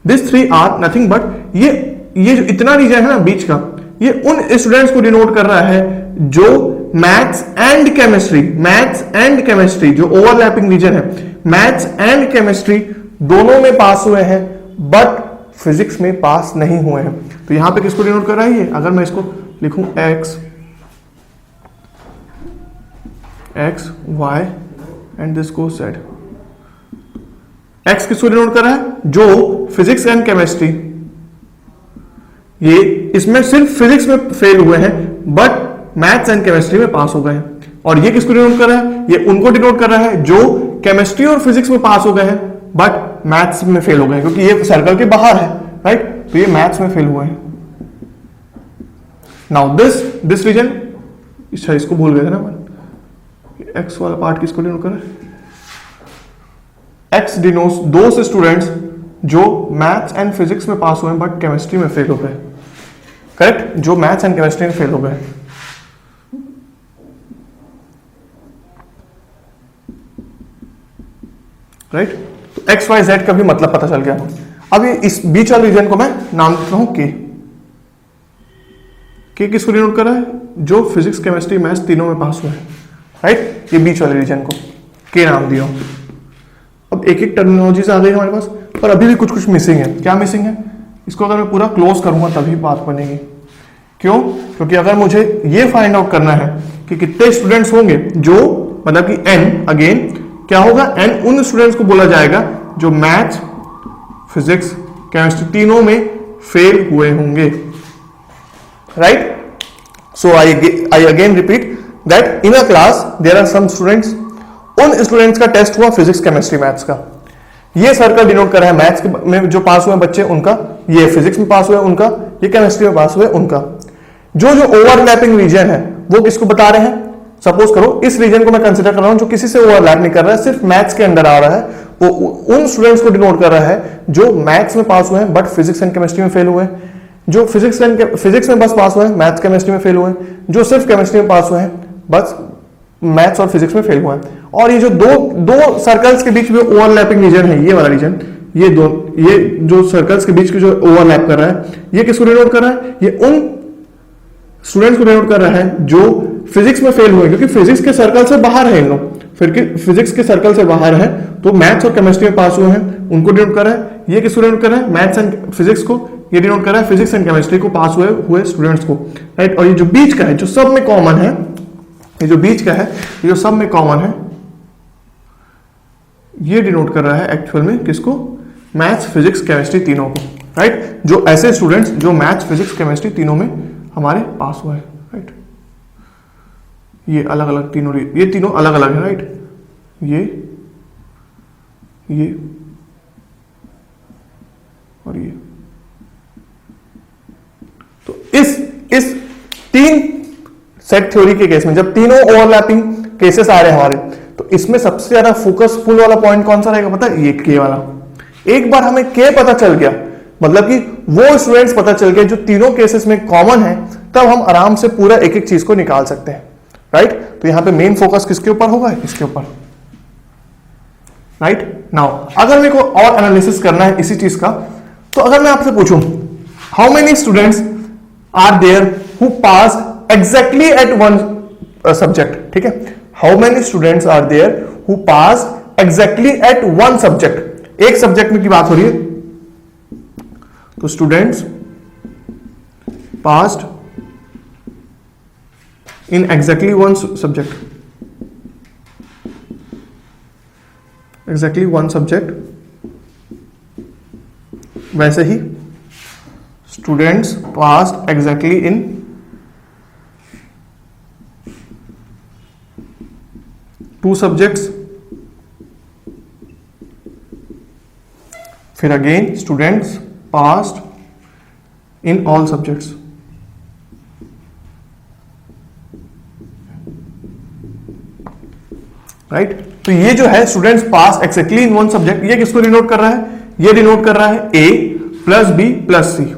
this three are nothing but ये जो इतना रीजन है ना बीच का, ये उन स्टूडेंट्स को डिनोट कर रहा है जो मैथ्स एंड केमिस्ट्री जो ओवरलैपिंग रीजन है, मैथ्स एंड केमिस्ट्री दोनों में पास हुए हैं बट फिजिक्स में पास नहीं हुए हैं। तो यहां पे किसको डिनोट कर रहा है ये, अगर मैं इसको लिखूं x y एंड दिस को z, x किसको डिनोट कर रहा है, जो फिजिक्स एंड केमिस्ट्री, ये इसमें सिर्फ फिजिक्स में फेल हुए हैं बट मैथ्स एंड केमिस्ट्री में पास हो गए हैं। और ये किसको डिनोट कर रहा है, ये उनको डिनोट कर रहा है जो केमिस्ट्री और फिजिक्स में पास हो गए हैं बट मैथ्स में फेल हो गए, क्योंकि ये सर्कल के बाहर है, राइट। तो ये मैथ्स में फेल हुए हैं। नाउ दिस रीजन, अच्छा इसको भूल गए थे ना, एक्स वाला पार्ट किसको डिनोट कर रहा है, एक्स डिनोट्स दोस स्टूडेंट्स जो मैथ्स एंड फिजिक्स में पास हुए हैं बट केमिस्ट्री में फेल हो गए, करेक्ट, जो मैथ्स एंड केमिस्ट्री में फेल हो गए, राइट। तो एक्स वाई जेड का भी मतलब पता चल गया। अब ये इस बीच वाले रीजन को मैं नाम देता हूं के किसको डिनोट कर रहा है? जो फिजिक्स केमिस्ट्री मैथ्स तीनों में पास हुआ है, राइट। ये बीच वाले रीजन को के नाम दिया। अब एक एक टर्मिनोलॉजीज आ गई हमारे पास, पर अभी भी कुछ कुछ मिसिंग है। क्या मिसिंग है? इसको अगर मैं पूरा क्लोज करूंगा तभी बात बनेगी। क्यों? क्योंकि अगर मुझे ये फाइंड आउट करना है कि कितने स्टूडेंट्स होंगे जो, मतलब कि एन, अगेन क्या होगा, एन उन स्टूडेंट्स को बोला जाएगा जो मैथ्स फिजिक्स केमिस्ट्री तीनों में फेल हुए होंगे, right. So I again repeat that in a class there are some students, उन स्टूडेंट्स का टेस्ट हुआ फिजिक्स केमिस्ट्री मैथ्स का, ये सर्कल डिनोट कर रहा है मैथ्स में जो पास हुए बच्चे उनका, ये फिजिक्स में पास हुए उनका, ये केमिस्ट्री में पास हुए उनका। जो जो ओवरलैपिंग रीजन है वो किसको बता रहे हैं? सपोज करो इस रीजन को मैं कंसिडर कर रहा हूं जो किसी से ओवरलैप नहीं कर रहा है, सिर्फ मैथ्स के अंदर आ रहा है, वो उन स्टूडेंट्स को डिनोट कर रहा है जो मैथ्स में पास हुए हैं बट फिजिक्स एंड केमिस्ट्री में फेल हुए हैं, जो फिजिक्स में बस पास हुए हैं, मैथ्स केमिस्ट्री में फेल हुए हैं, जो सिर्फ केमिस्ट्री में पास हुए हैं, बस मैथ्स और फिजिक्स में फेल हुए हैं। और ये जो दो सर्कल्स के बीच में ओवरलैपिंग रीजन है, ये वाला रीजन, ये जो सर्कल्स के बीच की जो ओवरलैप कर रहा है, ये किसको डिनोट कर रहा है? ये उन स्टूडेंट्स को डिनोट कर रहा है जो फिजिक्स में फेल हुए, क्योंकि फिजिक्स के सर्कल से बाहर है इन लोग, फिर फिजिक्स के सर्कल से बाहर है, तो मैथ्स और केमिस्ट्री में पास हुए हैं उनको डिनोट कर रहा है। ये किसको डिनोट कर रहा है? मैथ्स एंड फिजिक्स को, ये डिनोट कर रहा है फिजिक्स एंड केमिस्ट्री को पास हुए स्टूडेंट्स को, राइट। और ये जो बीच का है, जो सब में कॉमन है, ये जो बीच का है, ये जो सब में कॉमन है, ये डिनोट कर रहा है एक्चुअल में किसको? मैथ्स फिजिक्स केमिस्ट्री तीनों को, राइट। जो ऐसे स्टूडेंट्स जो मैथ्स फिजिक्स केमिस्ट्री तीनों में हमारे पास हुए हैं, राइट। ये अलग अलग तीनों, ये तीनों अलग अलग है, राइट। ये और ये, तो इस तीन सेट थ्योरी के केस में जब तीनों ओवरलैपिंग केसेस आ रहे हैं हमारे, तो इसमें सबसे ज्यादा फोकसफुल वाला पॉइंट कौन सा रहेगा पता है? ये के वाला। एक बार हमें के पता चल गया, मतलब कि वो स्टूडेंट्स पता चल गए जो तीनों केसेस में कॉमन है, तब हम आराम से पूरा एक एक चीज को निकाल सकते हैं, राइट। तो यहां पे मेन फोकस किसके ऊपर होगा? इसके ऊपर, राइट। नाउ अगर मेरे को और एनालिसिस करना है इसी चीज का, तो अगर मैं आपसे पूछूं how many students are there who passed exactly at one subject, ठीक है, how many students are there who passed exactly at one subject, एक सब्जेक्ट में की बात हो रही है, तो students passed in exactly one subject, exactly one subject, वैसे ही students passed exactly in two subjects, फिर again students passed in all subjects, right. तो ये जो है students pass exactly in one subject, ये किसको डिनोट कर रहा है? ये डिनोट कर रहा है a plus b plus c.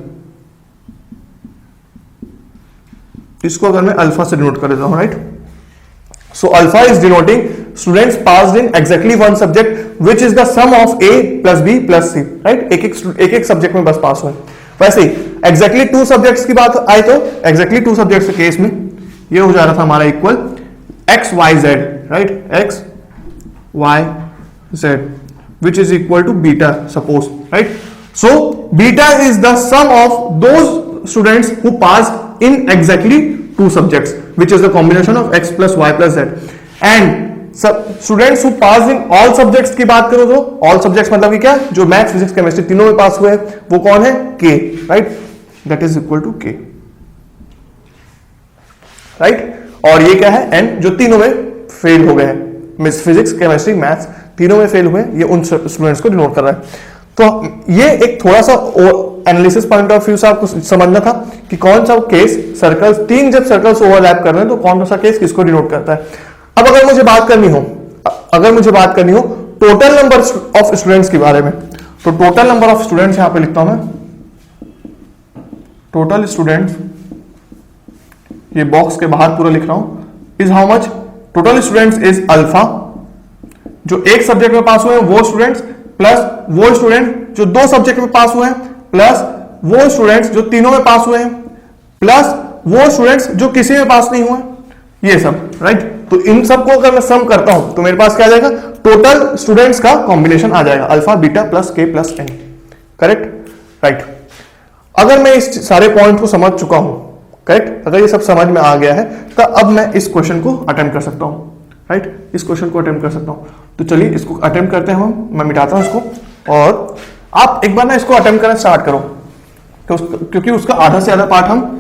इसको अगर मैं अल्फा से डिनोट कर देता हूं, right. So alpha is denoting students passed in exactly one subject which is the sum of a plus b plus c, right. एक एक सब्जेक्ट में बस पास हुए। वैसे ही एग्जैक्टली टू सब्जेक्ट्स की बात आई तो एग्जैक्टली टू सब्जेक्ट्स के केस में ये हो जा रहा था हमारा equal x y z, right, x y z which is equal to beta, suppose, right. So beta is the sum of those students who passed in exactly two subjects, which is the combination of x plus y plus z, and students who passed in all subjects की बात करो तो all subjects मतलब कि क्या, जो maths physics chemistry तीनों में पास हुए वो कौन है? k, right, that is equal to k, right. और ये क्या है? n, जो तीनों में फेल हो गए हैं, फिजिक्स केमिस्ट्री मैथ्स तीनों में फेल हुए, ये उन स्टूडेंट्स को डिनोट कर रहा है। तो ये एक थोड़ा सा एनालिसिस पॉइंट ऑफ व्यू से आपको समझना था कि कौन सा केस सर्कल्स, तीन जब सर्कल्स ओवरलैप कर रहे हैं तो कौन सा केस किसको डिनोट करता है। अब अगर मुझे बात करनी हो टोटल नंबर ऑफ स्टूडेंट्स के बारे में, तो टोटल नंबर ऑफ स्टूडेंट्स यहां पे लिखता हूं मैं, टोटल स्टूडेंट्स, ये बॉक्स के बाहर पूरा लिख रहा हूं, is how much, total students is alpha, जो एक सब्जेक्ट में पास हुए हैं वो स्टूडेंट्स प्लस वो स्टूडेंट जो 2 सब्जेक्ट में पास हुए हैं, प्लस वो स्टूडेंट्स जो तीनों में पास हुए हैं, प्लस वो स्टूडेंट्स जो किसी में पास नहीं हुए, ये सब, राइट। तो इन सबको अगर मैं सम करता हूं तो मेरे पास क्या आ जाएगा, टोटल स्टूडेंट्स का कॉम्बिनेशन आ जाएगा, अल्फा बीटा प्लस के प्लस एन, करेक्ट, राइट। अगर मैं इस सारे पॉइंट को समझ चुका हूं, करेक्ट, अगर ये सब समझ में आ गया है तो अब मैं इस क्वेश्चन को अटेम्प्ट कर सकता हूं, राइट, इस क्वेश्चन को अटेम्प्ट कर सकता हूं। तो चलिए इसको अटेम्प्ट करते हैं हम, मैं मिटाता हूं इसको, और आप एक बार ना इसको अटेम्प्ट करना स्टार्ट करो, तो क्योंकि उसका आधा से आधा पार्ट हम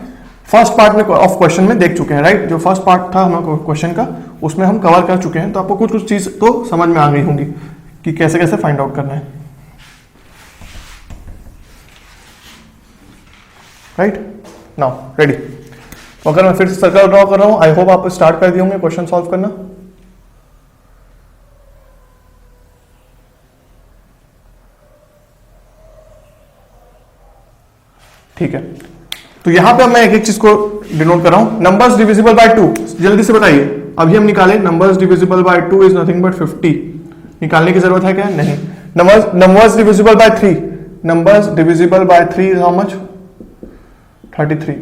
फर्स्ट पार्ट में ऑफ क्वेश्चन में देख चुके हैं, राइट। जो फर्स्ट पार्ट था हमारे क्वेश्चन का उसमें हम कवर कर चुके हैं, तो आपको कुछ कुछ चीज तो समझ में आ गई होंगी कि कैसे कैसे फाइंड आउट करना है, राइट। Now ready. तो अगर मैं फिर से सर्कल ड्रॉ कर रहा हूं, आई होप आप स्टार्ट कर दिए होंगे क्वेश्चन सॉल्व करना। ठीक है, तो यहां पे मैं एक एक चीज को डिनोट कर रहा हूं। नंबर्स डिविजिबल बाय 2, जल्दी से बताइए, अभी हम निकाले numbers divisible by 2 is nothing but 50। निकालने की जरूरत है क्या? नहीं। Numbers divisible by 3, numbers divisible by 3 is how much? 33।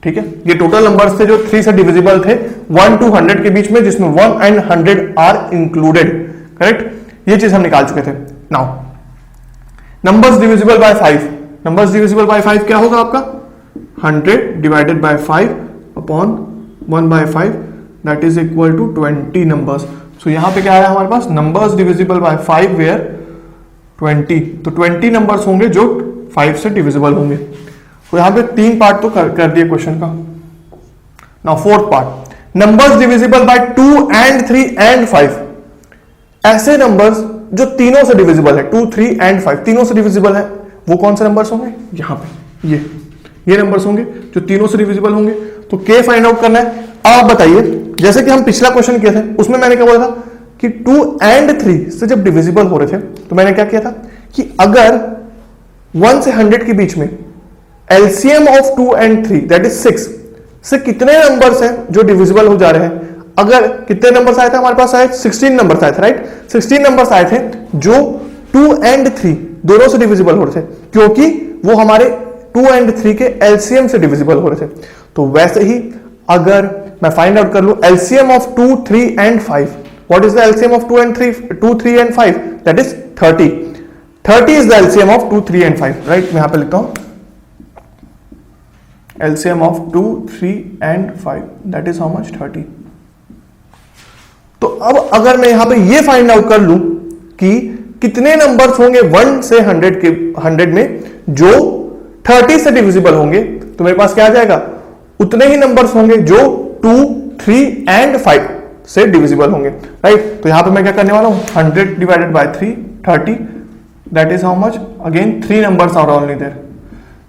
ठीक है, ये टोटल नंबर्स थे जो 3 से डिविजिबल थे 1 to 100 के बीच में, जिसमें 1 and 100 आर इंक्लूडेड, करेक्ट। ये चीज हम निकाल चुके थे। Now numbers divisible by 5, numbers divisible by 5 क्या होगा आपका? 100 divided by 5 upon 1 by 5 that is equal to 20 numbers. So यहां पे क्या आया हमारे पास? नंबर्स डिविजिबल बाय 5 वेयर 20, तो 20 नंबर्स होंगे जो 5 से डिविजिबल होंगे। तो यहां पे 3 पार्ट तो कर दिए क्वेश्चन का। Now fourth part, numbers divisible by 2 and 3 and 5, ऐसे नंबर्स जो तीनों से डिविजिबल है, 2, 3 and 5 तीनों से डिविजिबल है, वो कौन से नंबर्स होंगे? यहां पे ये नंबर्स होंगे जो तीनों से डिविजिबल होंगे। तो के फाइंड आउट करना है। आप बताइए, जैसे कि हम पिछला क्वेश्चन किए थे उसमें मैंने क्या बोला था कि 2 and 3 से जब डिविजिबल हो रहे थे तो मैंने क्या किया था कि अगर 1 से 100 के बीच में LCM of 2 and 3 that is 6 से कितने नंबर्स हैं जो डिविजिबल हो जा रहे हैं। अगर कितने नंबर्स आए थे हमारे पास? आए 16 नंबर्स आए थे, राइट। 16 नंबर्स आए थे जो 2 and 3 दोनों से डिविजिबल हो रहे थे, क्योंकि वो हमारे 2 and 3 के एलसीएम से डिविजिबल हो रहे थे। तो वैसे ही अगर मैं फाइंड आउट कर लूं LCM of 2, 3 and 5, what is the LCM of 2, 3 and 5? That is 30। 30 is the LCM of 2, 3 and 5, right. मैं यहां पे लिखता हूं LCM of 2, 3 and 5 that is how much? 30। तो अब अगर मैं यहां पे ये फाइंड आउट कर लूं कि कितने नंबर्स होंगे 1 से 100 में जो 30 से डिविजिबल होंगे, तो मेरे पास क्या आ जाएगा? उतने ही नंबर्स होंगे जो 2, 3 and 5 से डिविजिबल होंगे, राइट। तो यहां पे मैं क्या करने वाला हूं? 100 divided by 3, 30 that is how much? Again 3 numbers are only there,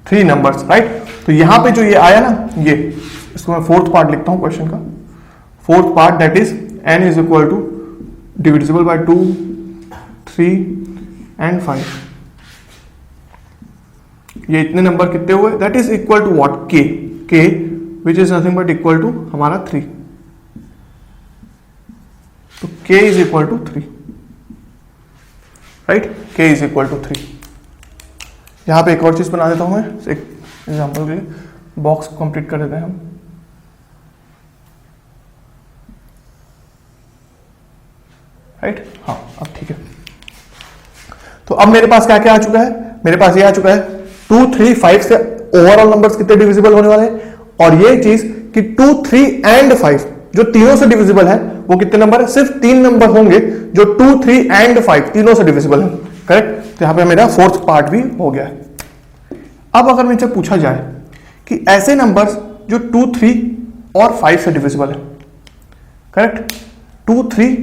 3 numbers, right. तो यहां पे जो ये आया ना, ये इसको मैं फोर्थ पार्ट लिखता हूं क्वेश्चन का। Fourth part that is n is equal to divisible by 2, 3 and 5। ये इतने नंबर कितने हुए? That is equal to what? K which is nothing but equal to हमारा 3। तो k is equal to 3, right. k is equal to 3। यहां पे एक और चीज बना देता हूं मैं, एक एग्जांपल के लिए बॉक्स कंप्लीट कर देते हैं हम। राइट, हाँ अब ठीक है। तो अब मेरे पास क्या क्या आ चुका है? मेरे पास ये आ चुका है 2, 3, 5 से ओवरऑल नंबर्स कितने डिविजिबल होने वाले हैं, और ये चीज कि 2, 3 and 5 जो तीनों से डिविजिबल है वो कितने नंबर है? सिर्फ 3 नंबर होंगे जो 2, 3 and 5 तीनों से डिविजिबल है, करेक्ट। तो यहां पे मेरा फोर्थ पार्ट भी हो गया है। अब अगर मुझसे पूछा जाए कि ऐसे नंबर्स जो 2, 3 और 5 से डिविजिबल है, करेक्ट, 2, 3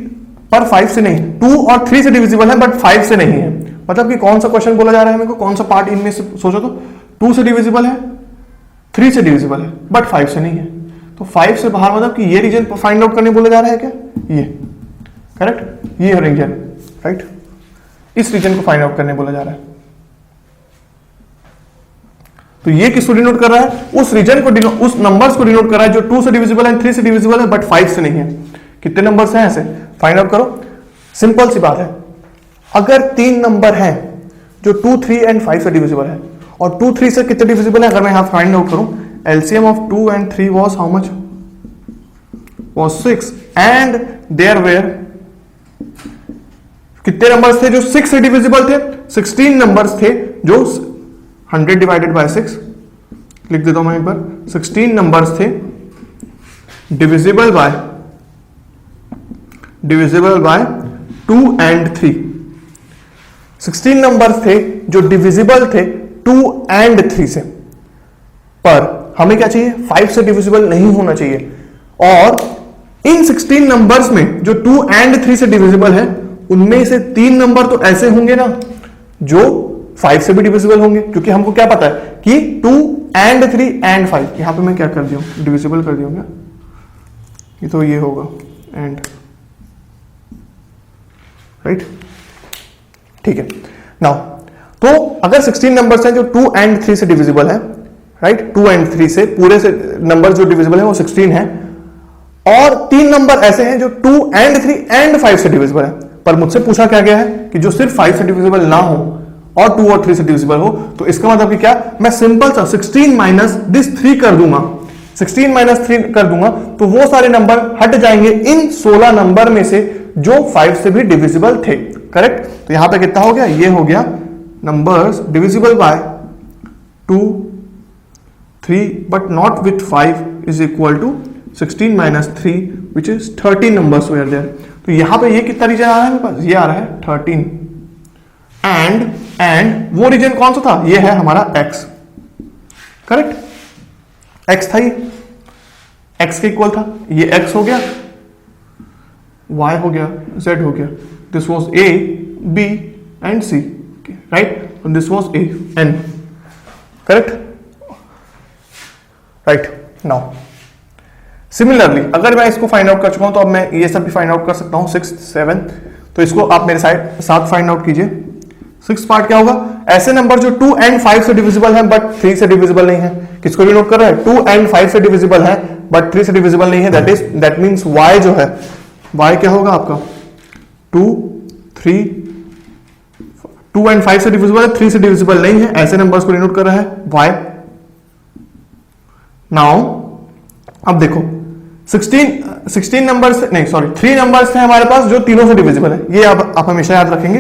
पर 5 से नहीं, 2 और 3 से डिविजिबल है बट 5 से नहीं है। मतलब कि कौन सा क्वेश्चन बोला जा रहा है मेरे को? कौन सा पार्ट इनमें से सोचो तो 2 से डिविजिबल है, 3 से डिविजिबल है बट 5 से नहीं है। तो 5 से बाहर, मतलब कि ये रीजन फाइंड आउट करने बोला जा रहा है क्या? ये, करेक्ट, ये रीजन, राइट, इस रीजन को फाइंड आउट करने बोला जा रहा है। तो ये किसको डिनोट कर रहा है? उस रीजन को, उस नंबर्स को डिनोट कर रहा है जो 2 से डिविजिबल है, 3 से डिविजिबल है बट 5 से नहीं है। कितने नंबर्स हैं ऐसे? फाइंड आउट करो। सिंपल सी बात है, अगर 3 नंबर हैं जो 2, 3 एंड 5 से डिविजिबल है, और 2, 3 से कितने डिविजिबल है, अगर मैं यहां फाइंड आउट करूं, LCM of 2 and 3 was how much, was 6, and there were कितने नंबर्स थे जो 6 से डिविजिबल थे, 16 नंबर्स थे जो 100 डिवाइडेड बाय 6, लिख देता हूं मैं एक बार, 16 नंबर्स थे डिविजिबल बाय 2 एंड 3, 16 नंबर्स थे जो डिविजिबल थे 2 एंड 3 से, पर हमें क्या चाहिए, 5 से डिविजिबल नहीं होना चाहिए। और इन 16 नंबर्स में जो 2 एंड 3 से डिविजिबल है, उनमें से 3 नंबर तो ऐसे होंगे ना जो 5 से भी डिविजिबल होंगे, क्योंकि हमको क्या पता है कि 2 एंड 3 एंड 5, यहां पे मैं क्या कर दिया, डिविजिबल कर दिया क्या, ये तो ये होगा एंड, राइट, ठीक है। नाउ तो अगर 16 नंबर्स हैं जो 2 एंड 3 से डिविजिबल है, राइट, 2 एंड 3 से पूरे से नंबर जो डिविजिबल है वो 16 है, और 3 नंबर ऐसे हैं जो 2 एंड 3 एंड 5 से डिविजिबल है, पर मुझसे पूछा क्या गया है कि जो सिर्फ 5 से डिविजिबल ना हो और 2 और 3 से डिविजिबल हो, तो इसका मतलब कि क्या, मैं सिंपल सा 16 माइनस दिस 3 कर दूंगा, 16 माइनस 3 कर दूंगा, तो वो सारे नंबर हट जाएंगे इन 16 नंबर में से जो 5 से भी डिविजिबल थे, करेक्ट। तो यहां पे कितना हो गया, ये हो गया numbers divisible by 2, 3 but not with 5 is equal to 16 minus 3 which is 13 numbers were there. तो यहां पे ये कितना रीजन आ रहा है मेरे पास, ये आ रहा है 13, एंड वो रीजन कौन सा था, ये है हमारा x, करेक्ट, x था, ये x के इक्वल था, ये x हो गया, y हो गया, z हो गया, this was a, b and c, right, this was a n, correct, right. Now similarly अगर मैं इसको फाइंड आउट कर चुका हूं, तो अब मैं ये सब भी फाइंड आउट कर सकता हूं, 6, 7, तो इसको आप मेरे साथ फाइंड आउट कीजिए। 6 पार्ट क्या होगा, ऐसे नंबर जो 2 एंड 5 से डिविजिबल है बट 3 से डिविजिबल नहीं है, किसको भी नोट कर रहा है, 2 एंड 5 से डिविजिबल है बट 3 से डिविजिबल नहीं है, दैट मींस y जो है, y क्या होगा आपका, 2, 3, 2 एंड 5 से डिविजिबल है, 3 से डिविजिबल नहीं है, ऐसे नंबर्स को डिनोट कर रहा है y। नाउ अब देखो 16 नंबर्स, नहीं सॉरी 3 नंबर्स थे हमारे पास जो तीनों से डिविजिबल है, ये आप हमेशा याद रखेंगे,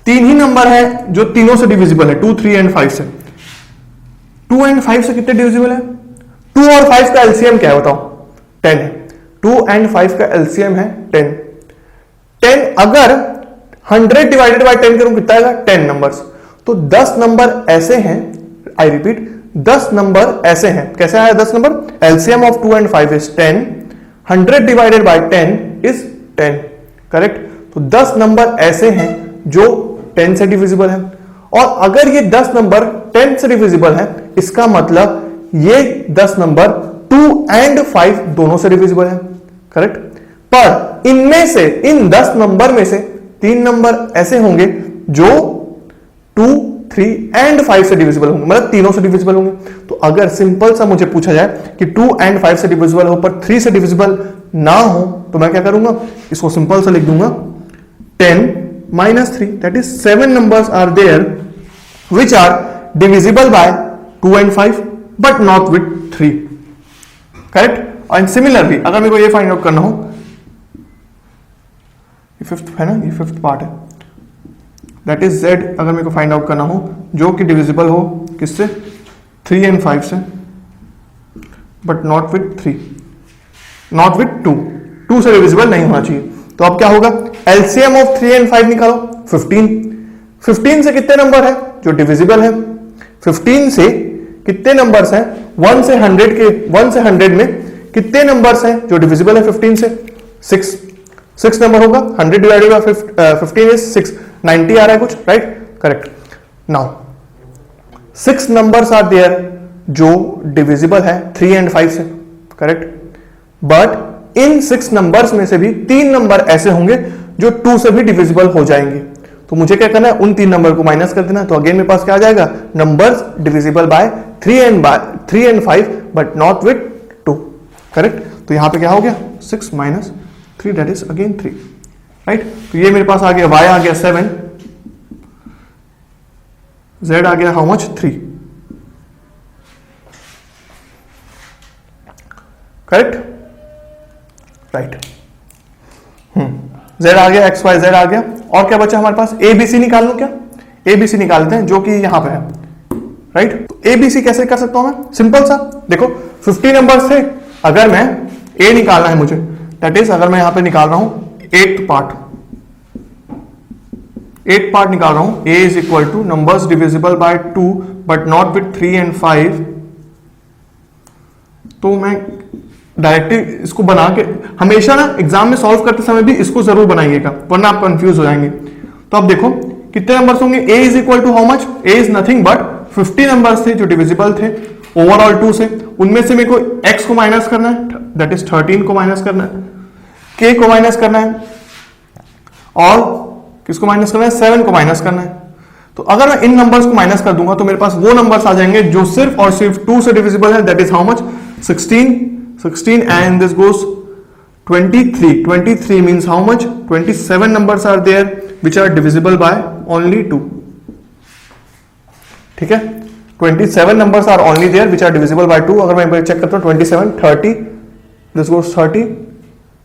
3 ही नंबर है जो तीनों से डिविजिबल है, 2, 3 एंड 5 से। 2 एंड 5 से कितने डिविजिबल है, 2 और 5 का एलसीएम क्या है बताओ, 10 है, 2 एंड 5 का एलसीएम है 10, 10 अगर 100 डिवाइडेड बाय 10 करूं कितना आएगा, 10 नंबर्स, तो 10 नंबर ऐसे हैं, आई रिपीट 10 नंबर ऐसे हैं, कैसे आया 10 number, LCM of 2 and 5 is 10, 100 divided bye 10 is 10, correct. तो 10 नंबर ऐसे हैं जो 10 से डिविजिबल है, और अगर ये 10 नंबर 10 से डिविजिबल है, इसका मतलब ये 10 नंबर 2 एंड 5 दोनों से डिविजिबल है, करेक्ट। पर इनमें से, इन 10 नंबर में से 3 नंबर ऐसे होंगे जो 2, 3 एंड 5 से डिविजिबल होंगे, मतलब तीनों से डिविजिबल होंगे। तो अगर सिंपल सा मुझे पूछा जाए कि 2 एंड 5 से डिविजिबल हो पर 3 से डिविजिबल ना हो, तो मैं क्या करूंगा, इसको सिंपल सा लिख दूंगा 10 minus 3, that is 7 numbers are there which are divisible by 2 and 5 but not with 3, correct। and similarly अगर मेरे को ये फाइंड आउट करना हो, ये फिफ्थ है ना, ये फिफ्थ पार्ट है, दैट इज z, अगर मेरे को फाइंड आउट करना हो जो कि डिविजिबल हो किससे, 3 एंड 5 से but not with 3, not with 2 से डिविजिबल नहीं होना चाहिए। तो अब क्या होगा, एलसीएम ऑफ 3 एंड 5 निकालो, 15 से कितने नंबर है जो डिविजिबल है, 15 से कितने नंबर्स हैं 1 से 100 में कितने नंबर्स हैं जो डिविजिबल है 15 से, 6 नंबर होगा, 100 डिवाइडेड बाय 15 इज 6, 90 आ रहा है कुछ, right, correct. Now 6 numbers are there जो डिविजिबल है 3 एंड 5 से, करेक्ट, बट इन 6 नंबर्स में से भी 3 नंबर ऐसे होंगे जो 2 से भी डिविजिबल हो जाएंगे। तो मुझे क्या करना है, उन 3 नंबर को माइनस कर देना। तो अगेन मेरे पास क्या आ जाएगा, numbers divisible by 3 and 5 but not with 2, correct. तो यहां पे क्या हो गया, 6 minus 3 that is again 3, right. तो ये मेरे पास आ गया y आ गया 7, z आ गया how much 3, correct, right. z आ गया, x y z आ गया, और क्या बचा हमारे पास, a b c निकाल लो क्या, a b c निकालते हैं जो कि यहां पे है, राइट। तो a b c कैसे कर सकता हूं मैं, सिंपल सा, देखो 50 नंबर्स थे, अगर मैं a निकालना है मुझे, दैट इज अगर मैं यहां पे निकाल रहा हूं 8th पार्ट निकाल रहा हूं, a is equal two numbers divisible by 2 but not with 3 and 5, तो मैं डायरेक्टली इसको बना के, हमेशा ना एग्जाम में सॉल्व करते समय भी इसको जरूर बनाइएगा वरना आप कंफ्यूज हो जाएंगे। तो अब देखो कितने नंबर्स होंगे, a is equal to how much, a is nothing but 50 numbers थे जो डिविजिबल थे ओवरऑल 2 से, उनमें से मेरे को x को माइनस करना है, दैट इज 13 को माइनस करना है, k को माइनस करना है, और किसको माइनस करना है, 7 को माइनस करना है। तो अगर मैं इन नंबर्स को माइनस कर दूंगा तो मेरे पास वो नंबर्स आ जाएंगे जो सिर्फ और सिर्फ 2 से डिविजिबल है, that is how much 16 and this goes 23 means how much, 27 numbers are there which are divisible by only 2, ठीक है, 27 numbers are only there which are divisible by 2। अगर मैं चेक करता हूँ 27 30, this goes 30,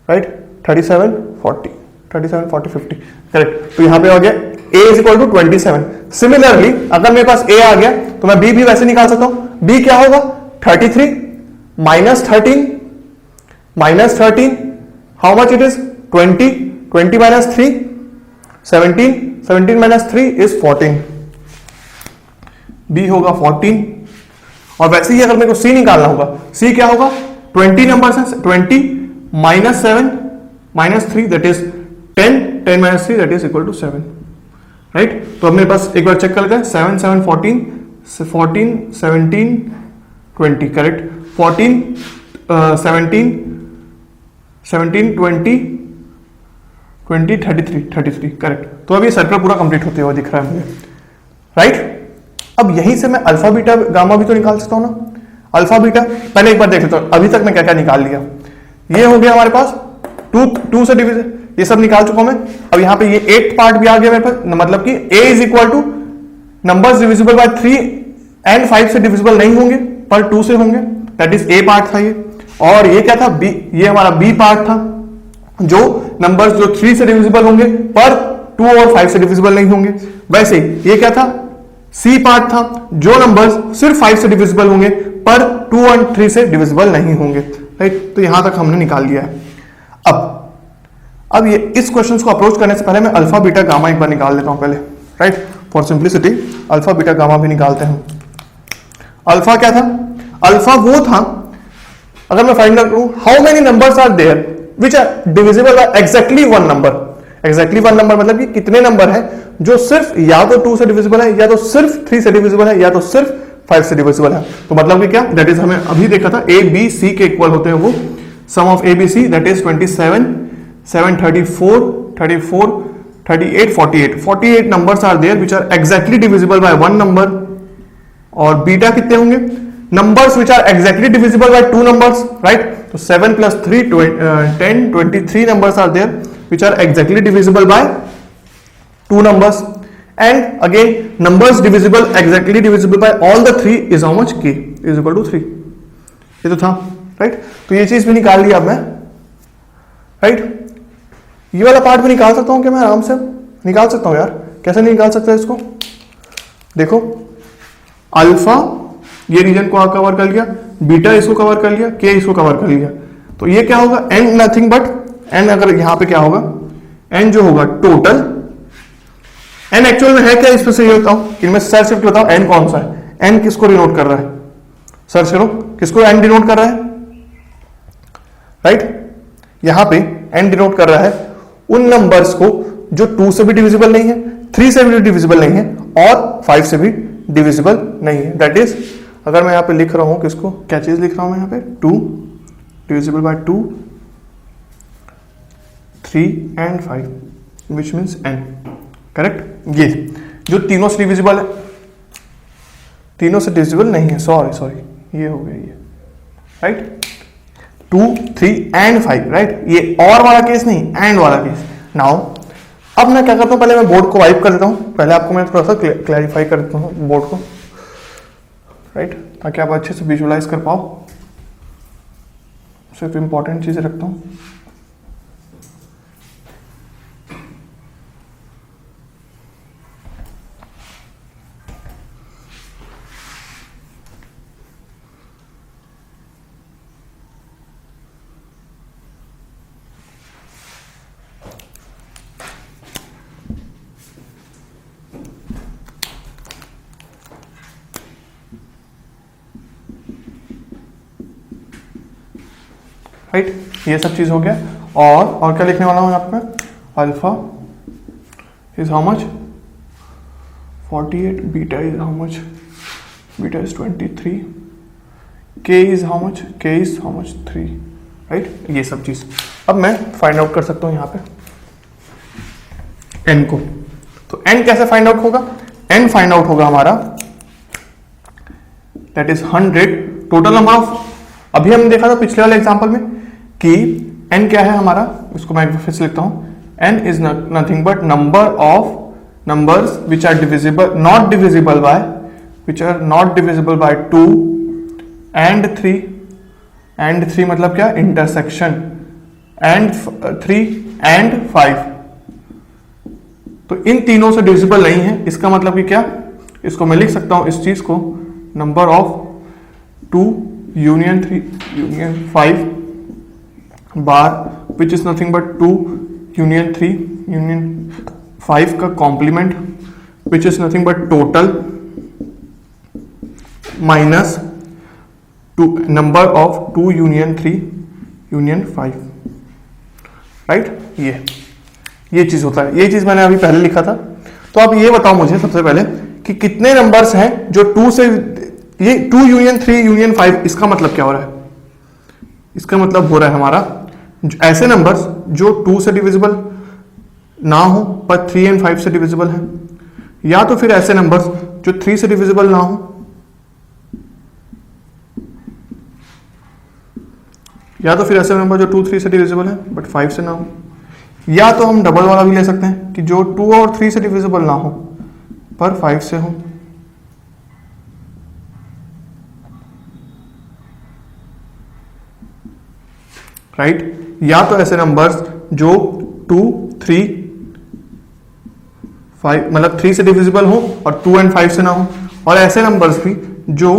right, 37 40 50, करेक्ट। तो यहां पे आ गया a is equal to 27। Similarly अगर मेरे पास a आ गया तो मैं b भी वैसे निकाल सकता हूं, b क्या होगा, 33 minus 13 how much it is, 20 minus 3 17 minus 3 is 14, b होगा 14। और वैसे ही अगर मेरे को c निकालना होगा, c क्या होगा, 20 नंबर है, 20 minus 7 minus 3 that is 10 minus 3 that is equal to 7, right. तो अब मेरे पास एक बार चेक कर लेते हैं, 7 7 14 17 20, करेक्ट, 14 17 20 33, करेक्ट। तो अब ये सर्कल पूरा कंप्लीट होते हुए दिख रहा है मुझे, राइट। अब यहीं से मैं अल्फा बीटा गामा भी तो निकाल सकता हूं ना, अल्फा बीटा पहले एक बार देख लेता हूं अभी तक मैं क्या क्या निकाल लिया। ये हो गया हमारे पास 2 से डिविजन, ये सब निकाल चुका हूं मैं। अब यहां पे ये 8th पार्ट भी आ गया मेरे पास, मतलब कि a is equal two numbers divisible by 3 and 5 से डिविजिबल नहीं होंगे पर 2 से होंगे, दैट इज a पार्ट था ये। और ये क्या था, b, ये हमारा b पार्ट था, जो नंबर्स जो 3 से डिविजिबल होंगे पर 2 और 5 से डिविजिबल नहीं होंगे। वैसे ये क्या था, c पार्ट था, जो नंबर्स सिर्फ 5 से डिविजिबल होंगे पर 2 और 3 से डिविजिबल नहीं होंगे, राइट। तो यहां तक हमने निकाल लिया है। अब ये इस क्वेश्चन को अप्रोच करने से पहले मैं अल्फा बीटा गामा एक बार निकाल लेता हूं पहले, right, for simplicity alpha beta gamma भी निकालते हैं। अल्फा क्या था, अल्फा वो था, अगर मैं फाइंड आउट करूं how many numbers are there which are divisible by exactly one number, exactly one number मतलब कि कितने नंबर है जो सिर्फ या तो 2 से डिविजिबल है, या तो सिर्फ 3 से डिविजिबल है, या तो सिर्फ 5 से डिविजिबल है। तो मतलब कि क्या, दैट इज हमें अभी देखा था a b c के इक्वल होते हैं वो, sum of a b c that is 27 7 34 34 38 48 numbers are there which are exactly divisible by one number। और बीटा कितने होंगे, numbers which are exactly divisible by two numbers, right। तो 7 plus 3 10 23 numbers are there which are exactly divisible by two numbers, and again numbers divisible exactly divisible by all the three is how much, k is equal to 3। ये तो था, right। तो ये चीज भी निकाल लिया अब मैं, right। ये वाला पार्ट भी निकाल सकता हूं क्या मैं, आराम से निकाल सकता हूं यार, कैसे नहीं निकाल सकता इसको, देखो अल्फा ये रीजन को कवर कर लिया, बीटा इसको कवर कर लिया, के इसको कवर कर लिया, तो ये क्या होगा, एन नथिंग बट एन, अगर यहां पे क्या होगा, एन जो होगा टोटल, एन एक्चुअल में है क्या, इस पर से ये बताओ, इनमें सर्च करके बताओ एन कौन सा है, एन किसको डिनोट कर रहा है, सर्च करो किसको एन डिनोट कर रहा है, राइट। यहां पे एन डिनोट कर रहा है उन नंबर्स को जो 2 से भी डिविजिबल नहीं है, 3 से भी डिविजिबल नहीं है और 5 से भी डिविजिबल नहीं है, दैट इज, अगर मैं यहां पे लिख रहा हूं किसको, क्या चीज लिख रहा हूं मैं यहां पे, 2 divisible by 2 3 and 5 which means n, correct. ये जो तीनों से डिविजिबल है, तीनों से डिविजिबल नहीं है, सॉरी ये हो गया ये, राइट, 2 3 and 5, राइट। ये और वाला केस नहीं, एंड वाला केस। नाउ अब मैं क्या करता हूँ, पहले मैं बोर्ड को वाइप कर देता हूँ, पहले आपको मैं थोड़ा सा क्लैरिफाई कर देता हूँ बोर्ड को, राइट, ताकि आप अच्छे से विजुअलाइज कर पाओ। सिर्फ इंपॉर्टेंट चीजें रखता हूँ। राइट, ये सब चीज हो गया। और क्या लिखने वाला हूं यहाँ पे, alpha is how much 48, beta is how much, beta is 23, के इज हाउ मच, के इज हाउ मच 3, राइट, ये सब चीज अब मैं फाइंड आउट कर सकता हूं यहाँ पे n को। तो n कैसे फाइंड आउट होगा, n फाइंड आउट होगा हमारा that is 100 total number of, अभी हमने देखा था पिछले वाले एग्जांपल में कि n क्या है हमारा, इसको मैं फिर से लिखता हूं, n is nothing but number of numbers which are divisible not divisible by, which are not divisible by 2 and 3, and 3 मतलब क्या, इंटरसेक्शन, and 3 and 5, तो इन तीनों से डिविजिबल नहीं है। इसका मतलब कि क्या, इसको मैं लिख सकता हूं इस चीज को, number of 2 union 3 union 5 bar which is nothing but 2 union 3 union 5 का complement which is nothing but total minus number of 2 union 3 union 5, right, ये चीज होता है। ये चीज मैंने अभी पहले लिखा था। तो आप ये बताओ मुझे सबसे पहले कि कितने नंबर्स हैं जो 2 से, ये 2 यूनियन 3 यूनियन 5, इसका मतलब क्या हो रहा है, इसका मतलब हो रहा है हमारा ऐसे नंबर्स जो 2 से डिविजिबल ना हो पर 3 and 5 से डिविजिबल हैं, या तो फिर ऐसे नंबर्स जो 3 से डिविजिबल ना हो, या तो फिर ऐसे नंबर जो 2 3 से डिविजिबल है बट 5 से ना हो, या तो हम डबल वाला भी ले सकते हैं कि जो 2 और 3 से डिविजिबल ना हो पर 5 से हो, राइट, या तो ऐसे नंबर्स जो 2 3 5 मतलब 3 से डिविजिबल हो और 2 and 5 से ना हो, और ऐसे नंबर्स भी जो,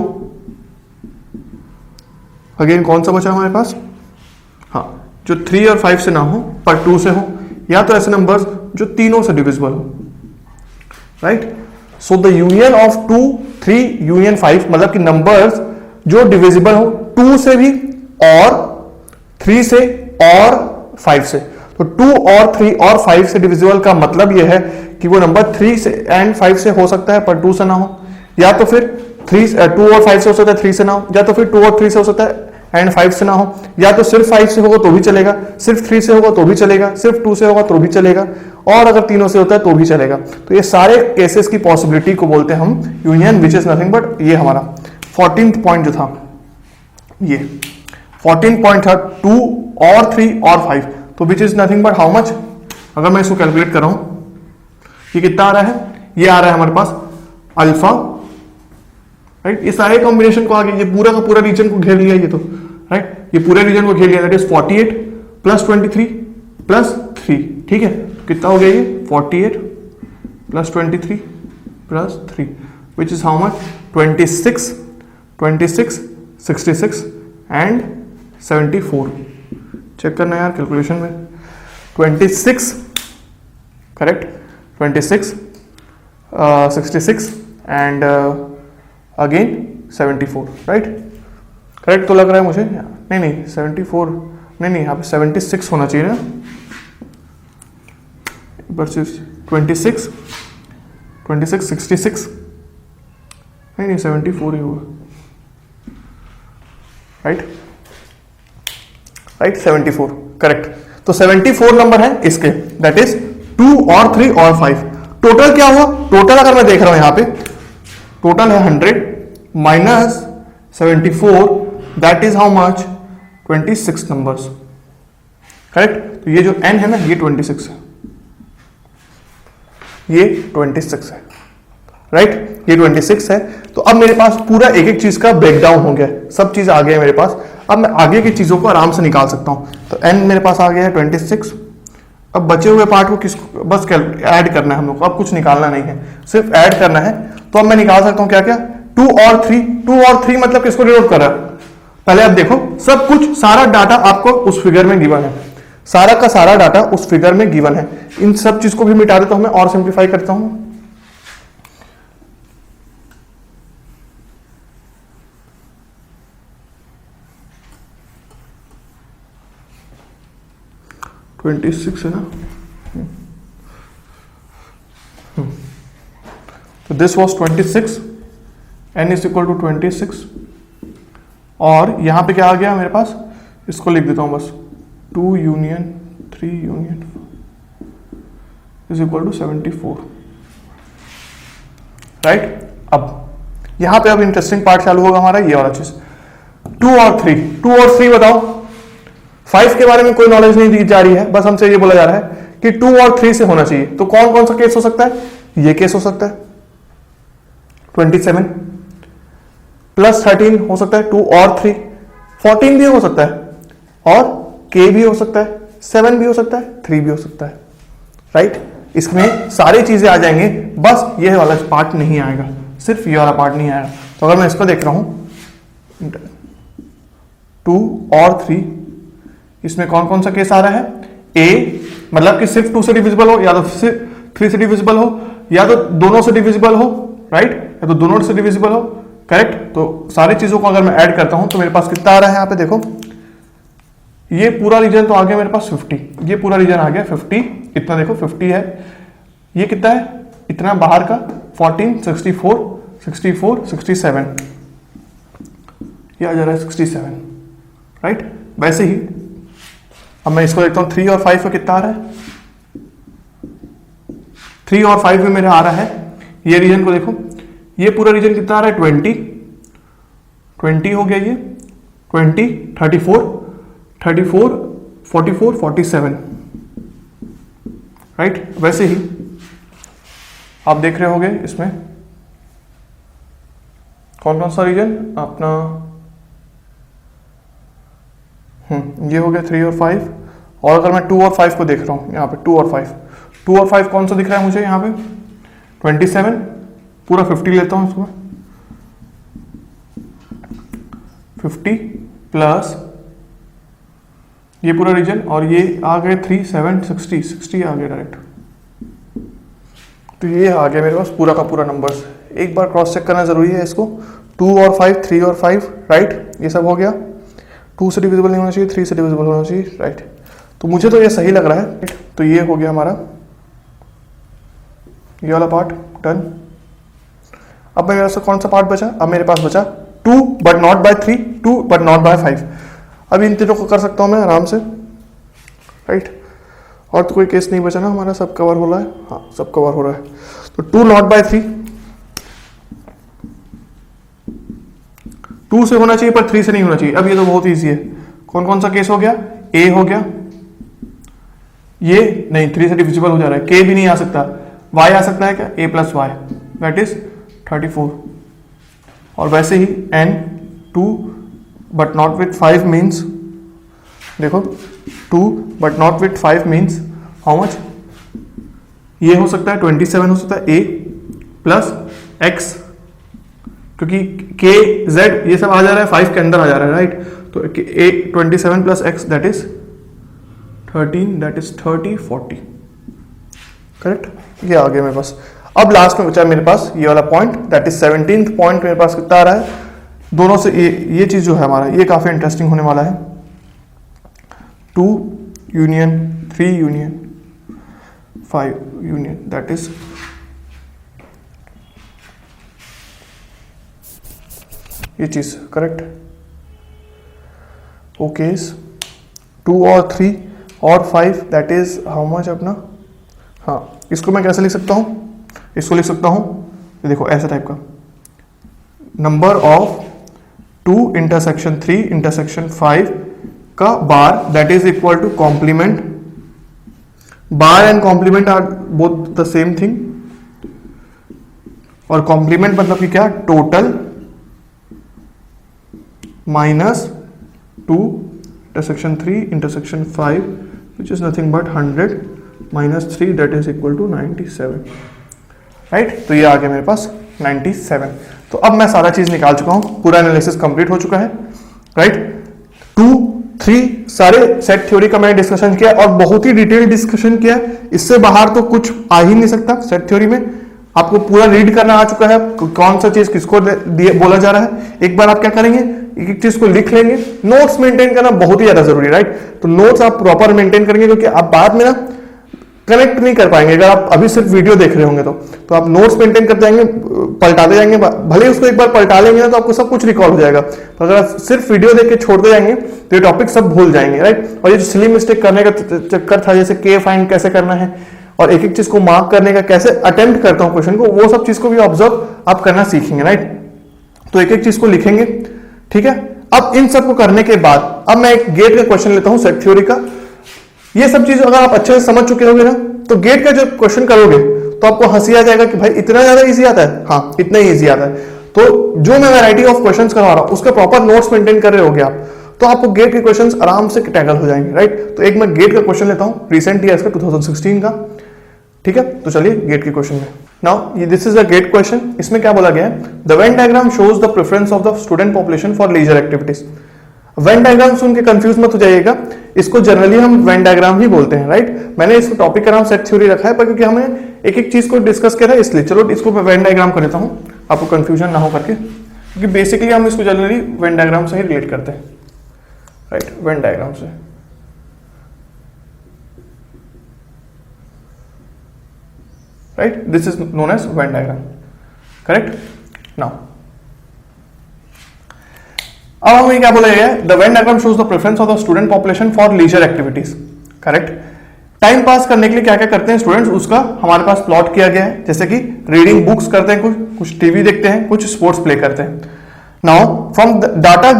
अगेन कौन सा बचा हमारे पास, हाँ, जो 3 और 5 से ना हो पर 2 से हो, या तो ऐसे नंबर्स जो तीनों से डिविजिबल हो, right. So the union of 2 3 union 5 मतलब कि नंबर्स जो डिविजिबल हो 2 से भी और 3 से और 5 से। तो 2 और 3 और 5 से डिविजिबल का मतलब यह है कि वो नंबर 3 से एंड 5 से हो सकता है पर 2 से ना हो, या तो फिर 2 और 5 से हो सकता है 3 से ना हो, या तो फिर 2 और 3 से हो सकता है एंड 5 से ना हो, या तो सिर्फ 5 से होगा तो भी चलेगा, सिर्फ 3 से होगा तो भी चलेगा, सिर्फ 2 से होगा तो भी चलेगा, और अगर तीनों से होता है तो भी चलेगा। तो ये सारे केसेस की पॉसिबिलिटी को बोलते हैं हम union, which is nothing but, ये हमारा 14th पॉइंट जो था, ये 14 पॉइंट था 2 और 3 और 5, तो विच is nothing but how much, अगर मैं इसको कैलकुलेट कर रहा हूं ये कितना आ रहा है, ये आ रहा है हमारे पास अल्फा, राइट, ये सारे कॉम्बिनेशन को आगे, ये पूरा का पूरा रीजन को घेर लिया ये तो, राइट, ये पूरे रीजन को घेर लिया, दैट इज 48 प्लस 23 प्लस 3, ठीक है, कितना हो गया ये 48 plus 23 plus 3 which is how much 26 26 66 and 74, check करना यार कैलकुलेशन में, 26 correct, 26 66 and again 74, right, correct तो लग रहा है मुझे, नहीं 74 नहीं यहाँ पे 76 होना चाहिए ना, वर्सेस 26 66 नहीं 74 ही होगा, राइट 74 करेक्ट। तो 74 नंबर है इसके, दैट इज 2 और 3 और 5। टोटल क्या हुआ, टोटल अगर मैं देख रहा हूं यहां पे टोटल है 100 minus 74, that is how much 26 numbers, correct. तो ये जो n है ना ये 26 है, ये 26 है, राइट, ये 26 है। तो अब मेरे पास पूरा एक एक चीज का ब्रेकडाउन हो गया, सब चीज आ गया मेरे पास। अब मैं आगे की चीजों को आराम से निकाल सकता हूं। तो n मेरे पास आ गया है 26। अब बचे हुए पार्ट को किसको बस ऐड करना है हम लोग को, अब कुछ निकालना नहीं है, सिर्फ ऐड करना है। तो अब मैं निकाल सकता हूं क्या क्या, 2 और 3। 2 और 3 मतलब किसको डिनोट कर रहा है, पहले आप देखो, सब कुछ सारा डाटा आपको उस फिगर में गिवन है, सारा का सारा डाटा उस फिगर में गिवन है। इन सब चीज को भी मिटा देता हूं मैं और सिंप्लीफाई करता हूं। ट्वेंटी सिक्स है ना, तो this was 26, n is equal to 26, और यहां पे क्या आ गया मेरे पास, इसको लिख देता हूं बस, 2 union 3 union is equal to 74, right. अब यहां पे अब इंटरेस्टिंग पार्ट चालू होगा हमारा, ये वाला चीज, 2 और 3। 2 और 3 बताओ, 5 के बारे में कोई नॉलेज नहीं दी जा रही है, बस हमसे ये बोला जा रहा है कि 2 और 3 से होना चाहिए। तो कौन कौन सा केस हो सकता है, ये केस हो सकता है 27 प्लस 13 हो सकता है, 2 और 3, 14 भी हो सकता है, और k भी हो सकता है, 7 भी हो सकता है, 3 भी हो सकता है, राइट। इसमें सारी चीजें आ जाएंगे, बस ये वाला पार्ट नहीं आएगा, सिर्फ ये वाला पार्ट नहीं आएगा। तो अगर मैं इसको देख रहा हूं 2 और 3, इसमें कौन कौन सा केस आ रहा है, a मतलब कि सिर्फ 2 से डिविजिबल हो, या तो सिर्फ 3 से डिविजिबल हो, या तो दोनों से डिविजिबल हो, राइट, या तो दोनों से डिविजिबल हो, करेक्ट। तो सारी चीजों को अगर मैं ऐड करता हूं तो मेरे पास कितना आ रहा है, यहां पे देखो, ये पूरा रीजन तो आ गया मेरे पास 50, ये पूरा रीजन आ गया 50, इतना देखो 50 है, ये कितना है, इतना बाहर का 14, 64, 64, 67, ये आ जा रहा है 67, राइट। वैसे ही अब मैं इसको देखता हूं, 3 और 5 का कितना आ रहा है, 3 और 5 में मेरा आ रहा है, ये रीजन को देखो, ये पूरा रीजन कितना आ रहा है, 20 हो गया, ये 20, 34, 44, 47, राइट। वैसे ही आप देख रहे होंगे इसमें कौन कौन सा रीजन अपना, ये हो गया 3 और 5, और अगर मैं 2 और 5 को देख रहा हूं, यहाँ पे 2 और 5 कौन सा दिख रहा है मुझे यहाँ पे, 27, पूरा 50 लेता हूं इसको, 50 प्लस ये पूरा रीजन, और ये आ गए 3, 7, 60 आ गया डायरेक्ट। तो ये आ गया मेरे पास पूरा का पूरा नंबर्स। एक बार क्रॉस चेक करना जरूरी है इसको, 2 और 5, 3 और 5, राइट, ये सब हो गया। 2 से डिविजिबल नहीं होना चाहिए, 3 से डिविजिबल होना चाहिए, राइट। तो मुझे तो ये सही लग रहा है। तो ये हो गया हमारा ये वाला पार्ट डन। अब मेरे पास कौन सा पार्ट बचा, अब मेरे पास बचा 2 but not by 3, 2 but not by 5। अब इन तीनों को कर सकता हूं मैं आराम से, राइट। और तो कोई केस नहीं बचा ना हमारा, सब कवर हो रहा है, हाँ सब कवर हो रहा है। तो 2 नॉट बाय 3, 2 से होना चाहिए पर 3 से नहीं होना चाहिए। अब ये तो बहुत ईजी है। कौन कौन सा केस हो गया, a हो गया, ये नहीं 3 से डिविजिबल हो जा रहा है, k भी नहीं आ सकता, y आ सकता है क्या, a plus y that is 34। और वैसे ही n 2 but not with 5 means, देखो 2 but not with 5 means how much, ये हो सकता है 27 हो सकता है a प्लस x, क्योंकि k z ये सब आ जा रहा है 5 के अंदर आ जा रहा है, राइट। तो a 27 plus x that is 13, that is 30, 40, correct. ये आ गया मेरे पास। अब लास्ट में बचा मेरे पास ये वाला point, that is 17th point मेरे पास कितना आ रहा है, दोनों से ये चीज जो है हमारा, ये काफी इंटरेस्टिंग होने वाला है। 2 union 3 union 5 union that is ये चीज, करेक्ट। ओके 2 और 3 और 5 दैट इज हाउ मच अपना, हाँ इसको मैं कैसे लिख सकता हूं, इसको लिख सकता हूं, देखो ऐसे टाइप का, नंबर ऑफ 2 इंटरसेक्शन 3 इंटरसेक्शन 5 का bar that is equal to complement, bar and complement are both the same thing, और कॉम्प्लीमेंट मतलब कि क्या, total minus 2 intersection 3 intersection 5 which is nothing but 100 minus 3 that is equal to 97, right. तो ये आ गया मेरे पास 97। तो अब मैं सारा चीज निकाल चुका हूं, पूरा एनालिसिस कंप्लीट हो चुका है, राइट। 2, 3 सारे सेट थ्योरी का मैंने डिस्कशन किया और बहुत ही डिटेल डिस्कशन किया। इससे बाहर तो कुछ आ ही नहीं सकता। सेट थ्योरी में आपको पूरा रीड करना आ चुका है, कौन सा चीज किसको बोला जा रहा है। एक बार आप क्या करेंगे, एक एक चीज को लिख लेंगे। नोट्स मेंटेन करना बहुत ही ज्यादा जरूरी है, राइट। तो नोट्स आप प्रॉपर मेंटेन करेंगे, क्योंकि आप बाद में ना कनेक्ट नहीं कर पाएंगे। अगर आप अभी सिर्फ वीडियो देख रहे होंगे तो आप नोट्स मेंटेन करते जाएंगे, पलटाते जाएंगे, भले ही उसको एक बार पलटा लेंगे ना तो आपको सब कुछ रिकॉल हो जाएगा। तो अगर आप सिर्फ वीडियो देख के छोड़ते जाएंगे तो ये टॉपिक सब भूल जाएंगे, राइट। और ये जो सिली मिस्टेक करने का चक्कर था, जैसे के फाइंड कैसे करना है और एक एक चीज को मार्क करने का, कैसे अटेम्प्ट करता हूं क्वेश्चन को, वो सब चीज को भी ऑब्जर्व आप करना सीखेंगे, राइट। तो एक एक चीज को लिखेंगे, ठीक है। अब इन सब को करने के बाद अब मैं एक गेट का क्वेश्चन लेता हूं सेट थ्योरी का। ये सब चीज अगर आप अच्छे से समझ चुके होंगे ना, तो गेट का जो क्वेश्चन करोगे तो आपको हंसी आ जाएगा कि भाई इतना ज्यादा इजी आता है। हाँ, इतना ही इजी आता है। तो जो मैं वैरायटी ऑफ क्वेश्चंस करवा रहा हूं उसका प्रॉपर नोट्स मेंटेन कर रहे होगे आप, तो आपको गेट के क्वेश्चंस आराम से टैकल हो जाएंगे, राइट। तो एक मैं गेट का क्वेश्चन लेता हूं रिसेंट ईयर्स का 2016 का, ठीक है। तो चलिए गेट के क्वेश्चन में। Now this is a gate question. इसमें क्या बोला गया है, the Venn diagram shows the preference of the student population for leisure activities. Venn diagram सुन के कंफ्यूज मत हो जाइएगा, इसको जनरली हम वेन डायग्राम ही बोलते हैं, राइट। मैंने इसको टॉपिक का नाम सेट थ्योरी रखा है पर क्योंकि हमें एक एक चीज को डिस्कस किया था इसलिए चलो इसको मैं वेन डायग्राम कर देता हूं, आपको कंफ्यूजन ना हो करके, क्योंकि बेसिकली हम इसको जनरली वेन डायग्राम से ही रिलेट करते हैं, राइट। वेन डायग्राम से, right, this is known as Venn diagram, correct. Now अब हमें क्या बोला गया है, the Venn diagram shows the preference of the student population for leisure activities, correct. Time pass करने के लिए क्या क्या करते हैं स्टूडेंट्स, उसका हमारे पास प्लॉट किया गया है। जैसे कि रीडिंग बुक्स करते हैं, कुछ टीवी देखते हैं, कुछ स्पोर्ट्स प्ले करते हैं। नाउ फ्रॉम डाटा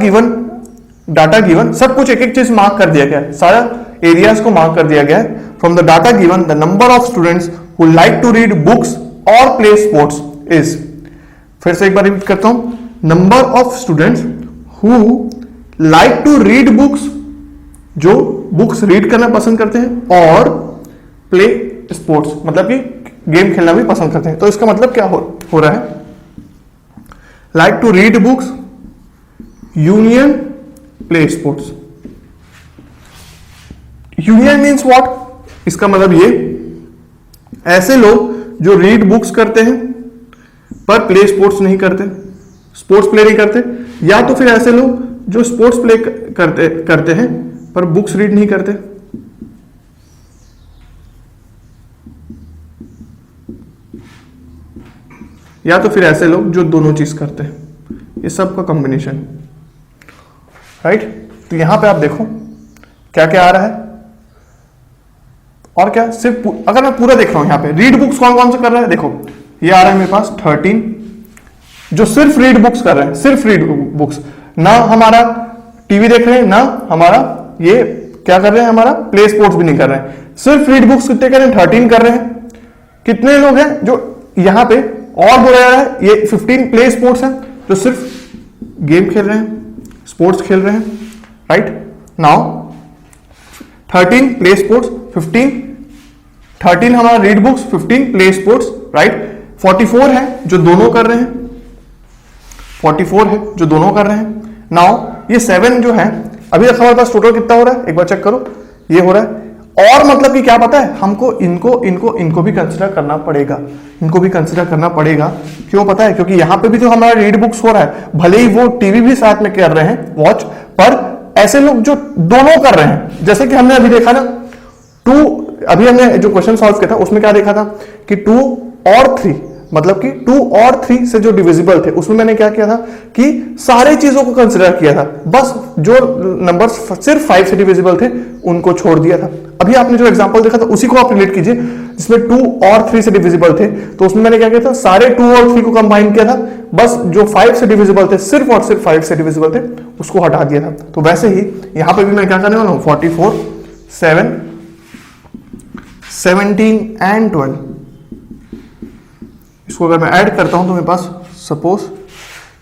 गिवन सब कुछ एक एक चीज मार्क कर दिया गया है, सारा एरियाज को मार्क कर दिया गया है। From the data given the number of students who like to read books और प्ले स्पोर्ट्स इज, फिर से एक बार रिपीट करता हूं, number of students who like to read books, जो बुक्स रीड करना पसंद करते हैं, और प्ले स्पोर्ट्स मतलब कि गेम खेलना भी पसंद करते हैं। तो इसका मतलब क्या हो रहा है, like to read books union play sports. Union means what, इसका मतलब ये ऐसे लोग जो रीड बुक्स करते हैं पर प्ले स्पोर्ट्स नहीं करते, स्पोर्ट्स प्ले नहीं करते, या तो फिर ऐसे लोग जो स्पोर्ट्स प्ले करते हैं पर बुक्स रीड नहीं करते। या तो फिर ऐसे लोग जो दोनों चीज करते हैं, ये सब का कॉम्बिनेशन, राइट। तो यहां पे आप देखो क्या क्या आ रहा है, और क्या सिर्फ अगर मैं पूरा देख रहा हूं, यहां पे रीड बुक्स कौन कौन से कर रहा है, देखो ये आ रहा है मेरे पास 13 जो सिर्फ रीड बुक्स कर रहे हैं, सिर्फ रीड बुक्स, ना हमारा टीवी देख रहे हैं, ना हमारा ये क्या कर रहे हैं, हमारा प्ले स्पोर्ट्स भी नहीं कर रहे हैं, सिर्फ रीड बुक्स कितने कर रहे हैं, 13 कर रहे हैं। कितने लोग हैं जो यहां पे और बोला जा रहा है, ये 15 प्ले स्पोर्ट्स हैं जो सिर्फ गेम खेल रहे हैं, स्पोर्ट्स खेल रहे हैं, राइट। नाउ 13 प्ले स्पोर्ट्स, 13 हमारा read books, 15 play sports, right. 44 है जो दोनों कर रहे हैं, 44 है जो दोनों कर रहे हैं। नाउ ये 7 जो है, अभी तक हमारे पास टोटल कितना हो रहा है, एक बार चेक करो, ये हो रहा है। और मतलब कि क्या पता है, हमको इनको भी कंसिडर करना पड़ेगा, इनको भी कंसिडर करना पड़ेगा। क्यों पता है, क्योंकि यहां पे भी तो हमारा रीड बुक्स हो रहा है, भले ही वो टीवी भी साथ में कर रहे हैं वॉच, पर ऐसे लोग जो दोनों कर रहे हैं, जैसे कि हमने अभी देखा ना 2, अभी हमने जो क्वेश्चन सॉल्व किया था उसमें क्या देखा था कि 2 और 3 मतलब कि 2 और 3 से जो डिविजिबल थे उसमें मैंने क्या किया था कि सारी चीजों को कंसिडर किया था, बस जो नंबर्स सिर्फ 5 से डिविजिबल थे उनको छोड़ दिया था। अभी आपने जो एग्जांपल देखा था उसी को आप रिलेट कीजिए, जिसमें 2 और 3 से डिविजिबल थे, तो उसमें मैंने क्या किया था, सारे 2 और 3 को कंबाइन किया था, बस जो 5 से डिविजिबल थे, सिर्फ और सिर्फ 5 से डिविजिबल थे उसको हटा दिया था। तो वैसे ही यहां पर भी मैं क्या करने वाला हूं, 44, 7, 17 एंड 12 इसको अगर मैं ऐड करता हूं तो मेरे पास सपोज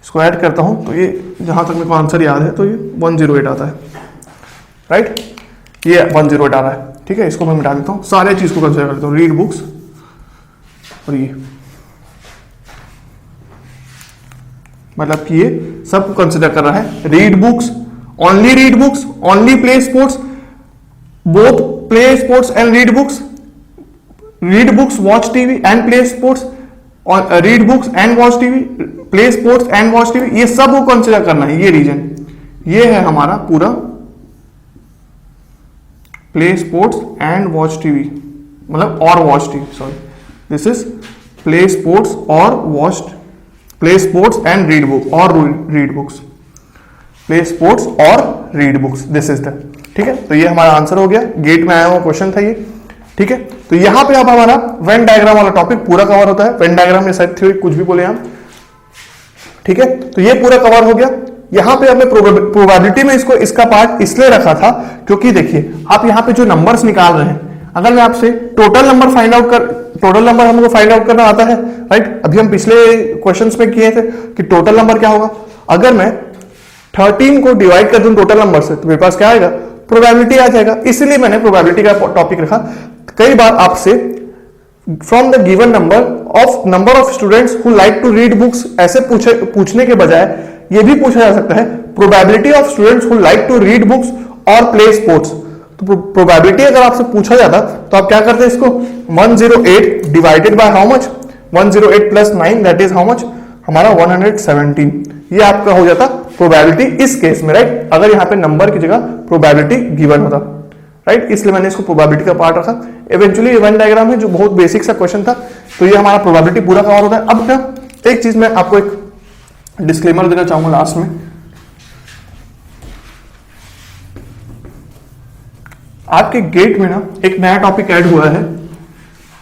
इसको ऐड करता हूं तो ये जहां तक मेरे को आंसर याद है तो ये 108 आता है, राइट, ये 108 आ रहा है। ठीक है, इसको मैं मिटा देता हूं, सारे चीज को कंसिडर करता हूं, रीड बुक्स और ये, मतलब कि ये सब कंसिडर कर रहा है। Read books, only play sports, both play sports and read books, watch TV and play sports, और read books and watch TV, play sports and watch TV, ये सब को कंसिडर करना है। ये रीजन, ये है हमारा पूरा play sports and watch TV, मतलब और watch TV, sorry, this is play sports और watch, play sports and read book और रीड बुक्स, प्ले स्पोर्ट्स और read books, this is the, ठीक है। तो ये हमारा आंसर हो गया, गेट में आया हुआ क्वेश्चन था ये, ठीक है। तो यहां पे अब हमारा वेन डायग्राम वाला टॉपिक पूरा कवर होता है। वेन डायग्राम या सेट थ्योरी, कुछ भी बोले हम, ठीक है। तो ये पूरा कवर हो गया। यहां पे हमने प्रोबेबिलिटी में इसको, इसका पार्ट इसलिए रखा था क्योंकि देखिए आप यहां पे जो नंबर्स निकाल रहे हैं, अगर मैं आपसे टोटल नंबर हमको फाइंड आउट करना आता है, राइट। अभी हम पिछले क्वेश्चंस में किए थे कि टोटल नंबर क्या होगा। अगर मैं 13 को डिवाइड कर दूं टोटल नंबर से तो मेरे पास क्या आएगा, प्रोबेबिलिटी आ जाएगा। इसलिए मैंने प्रोबेबिलिटी का टॉपिक रखा। कई बार आपसे from the given number of students who like to read books ऐसे पूछने के बजाय ये भी पूछा जा सकता है, probability of students who like to read books और प्ले स्पोर्ट्स। तो प्रोबेबिलिटी अगर आपसे पूछा जाता तो आप क्या करते, इसको 108 divided by how much, 108 plus 9 that is how much, हमारा 117। ये आपका हो जाता प्रोबेबिलिटी इस केस में, राइट। अगर यहां पे नंबर की जगह प्रोबेबिलिटी गिवन होता, राइट, इसलिए मैंने इसको प्रोबेबिलिटी का पार्ट रखा। इवेंचुअली इवेंट डायग्राम है जो बहुत बेसिक सा क्वेश्चन था, तो ये हमारा प्रोबेबिलिटी पूरा कवर होता है। अब क्या, एक चीज मैं आपको एक डिस्क्लेमर देना चाहूंगा लास्ट में। आपके गेट में ना एक नया टॉपिक ऐड हुआ है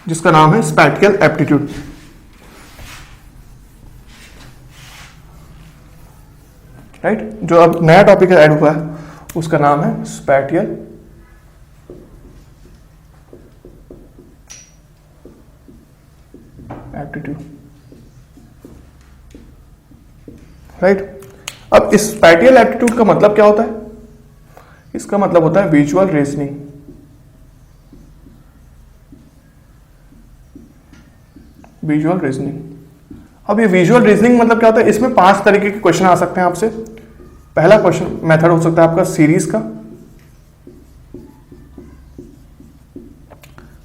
जिसका नाम है स्पैटियल एप्टीट्यूड, राइट। जो अब नया टॉपिक ऐड हुआ है उसका नाम है स्पैटियल एप्टीट्यूड, राइट। अब इस स्पैटियल एप्टीट्यूड का मतलब क्या होता है, इसका मतलब होता है विजुअल रीजनिंग। विजुअल रीजनिंग, अब ये विजुअल रीजनिंग मतलब क्या होता है, इसमें 5 तरीके के क्वेश्चन आ सकते हैं आपसे। पहला क्वेश्चन मेथड हो सकता है आपका सीरीज का,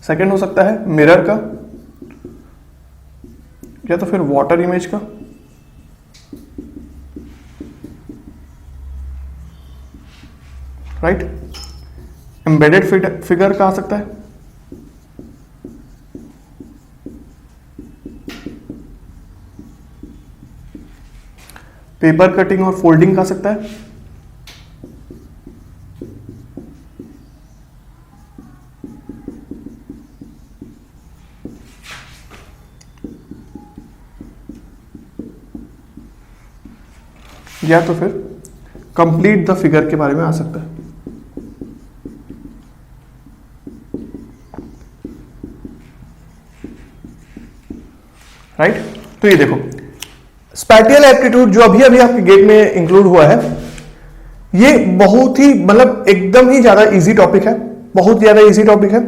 सेकंड हो सकता है मिरर का, या तो फिर वाटर इमेज का, राइट। एम्बेडेड फिगर का आ सकता है, पेपर कटिंग और फोल्डिंग का आ सकता है, या तो फिर कंप्लीट द फिगर के बारे में आ सकता है, राइट। तो ये देखो स्पैटियल एप्टीट्यूड जो अभी अभी आपके गेट में इंक्लूड हुआ है, ये बहुत ही मतलब एकदम ही ज्यादा इजी टॉपिक है, बहुत ज्यादा इजी टॉपिक है।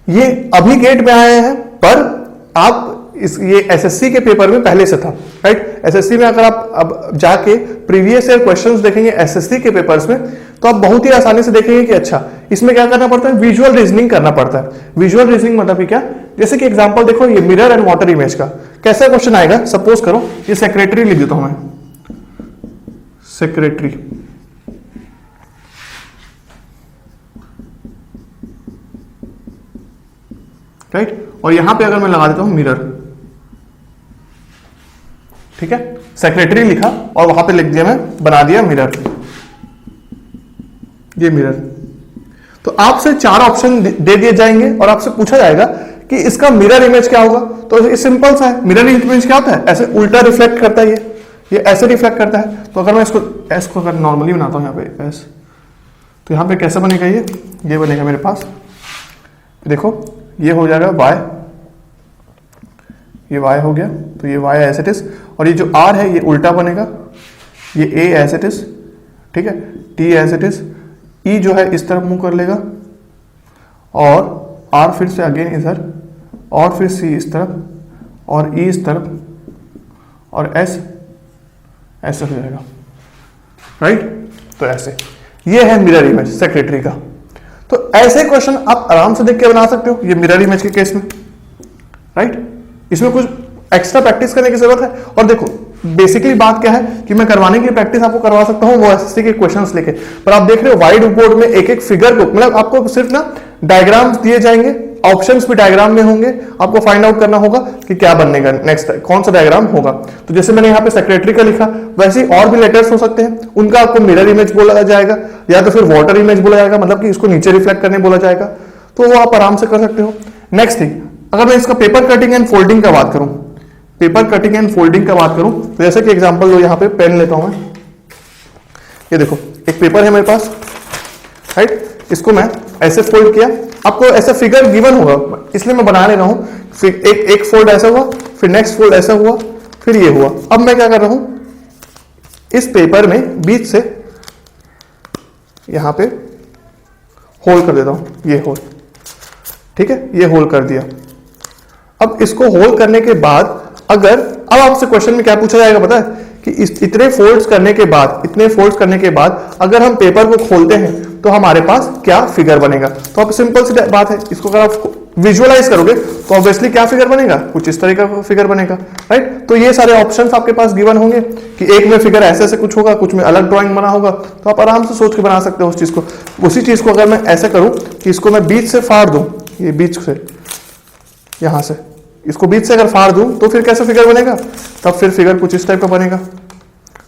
ये अभी गेट में आए हैं, पर आप ये एसएससी के पेपर में पहले से था, राइट। एसएससी में अगर आप अब जाके प्रीवियस ईयर क्वेश्चंस देखेंगे एसएससी के पेपर्स में, तो आप बहुत ही आसानी से देखेंगे कि अच्छा इसमें क्या करना पड़ता है, विजुअल रीजनिंग करना पड़ता है। विजुअल रीजनिंग मतलब क्या, जैसे कि एग्जांपल देखो, ये मिरर एंड वाटर इमेज का कैसा क्वेश्चन आएगा। सपोज करो ये सेक्रेटरी लिख देता हूं मैं, सेक्रेटरी, राइट। और यहां पे अगर मैं लगा देता हूं मिरर, ठीक है, सेक्रेटरी लिखा और वहां पे लिख दिया मैं, बना दिया मिरर, ये मिरर। तो आपसे 4 ऑप्शन दे दिए जाएंगे और आपसे पूछा जाएगा कि इसका मिरर इमेज क्या होगा। तो ये सिंपल सा है, मिरर इमेज क्या होता है, ऐसे उल्टा रिफ्लेक्ट करता है, ये ऐसे रिफ्लेक्ट करता है। तो अगर मैं इसको अगर नॉर्मली बनाता हूं यहाँ पे एस, तो यहाँ पे कैसे बनेगा, ये बनेगा मेरे पास, देखो ये हो जाएगा y, ये y हो गया, तो ये y एज इट इज, और ये जो r है ये उल्टा बनेगा, ये a एज इट इज, ठीक है, t as it is, e जो है इस तरफ मुंह कर लेगा, और r फिर से अगेन इधर, और फिर c इस तरफ, और e इस तरफ, और s ऐसे हो जाएगा, राइट। तो ऐसे ये है मिरर इमेज सेक्रेटरी का। तो ऐसे क्वेश्चन आप आराम से देख के बना सकते हो ये मिरर इमेज के केस में, राइट। इसमें कुछ एक्स्ट्रा प्रैक्टिस करने की जरूरत है। और देखो बेसिकली बात क्या है कि मैं करवाने की प्रैक्टिस आपको करवा सकता हूं वो एसएससी के क्वेश्चंस लेके, पर आप देख रहे हो वाइट बोर्ड में एक एक फिगर को, मतलब आपको सिर्फ ना डायग्राम्स दिए जाएंगे, ऑप्शंस भी डायग्राम में होंगे, आपको फाइंड आउट करना होगा कि क्या बनने का नेक्स्ट कौन सा डायग्राम होगा। तो जैसे मैंने यहाँ पे सेक्रेटरी का लिखा, वैसे ही और भी लेटर्स हो सकते हैं, उनका आपको मिरर इमेज बोला जाएगा या तो फिर वाटर इमेज बोला जाएगा, मतलब कि इसको नीचे रिफ्लेक्ट करने बोला जाएगा, तो वो आप आराम से कर सकते हो। नेक्स्ट थिंग, अगर मैं इसका पेपर कटिंग एंड फोल्डिंग का बात करूं, पेपर कटिंग एंड फोल्डिंग का बात करूं तो जैसे कि एग्जांपल दो, यहाँ पे पेन लेता हूं मैं, ये देखो एक पेपर है मेरे पास, राइट, इसको मैं ऐसे फोल्ड किया, आपको ऐसा फिगर गिवन होगा इसलिए मैं बना ले रहा हूं, फिर एक फोल्ड ऐसा हुआ, फिर नेक्स्ट फोल्ड ऐसा हुआ, फिर ये हुआ। अब मैं क्या कर रहा हूं, इस पेपर में बीच से यहां पे होल कर देता हूं, ये होल, ठीक है, ये होल कर दिया। अब इसको होल करने के बाद अगर, अब आपसे क्वेश्चन में क्या पूछा जाएगा पता है कि इतने फोल्ड्स करने के बाद, इतने फोल्ड्स करने के बाद अगर हम पेपर को खोलते हैं तो हमारे पास क्या फिगर बनेगा। तो अब सिंपल सी बात है, इसको अगर आप विजुअलाइज करोगे तो ऑब्वियसली क्या फिगर बनेगा, कुछ इस तरह का फिगर बनेगा, राइट। तो ये सारे ऑप्शंस आपके पास गिवन होंगे कि एक में फिगर ऐसे ऐसे कुछ होगा, कुछ में अलग ड्राइंग बना होगा, तो आप आराम से सोच के बना सकते हो उस चीज को। उसी चीज को अगर मैं ऐसे करूं कि इसको मैं बीच से फाड़ दूं, ये बीच से, यहां से इसको बीच से अगर फाड़ दूं तो फिर कैसा फिगर बनेगा, तब फिर फिगर कुछ इस टाइप का बनेगा,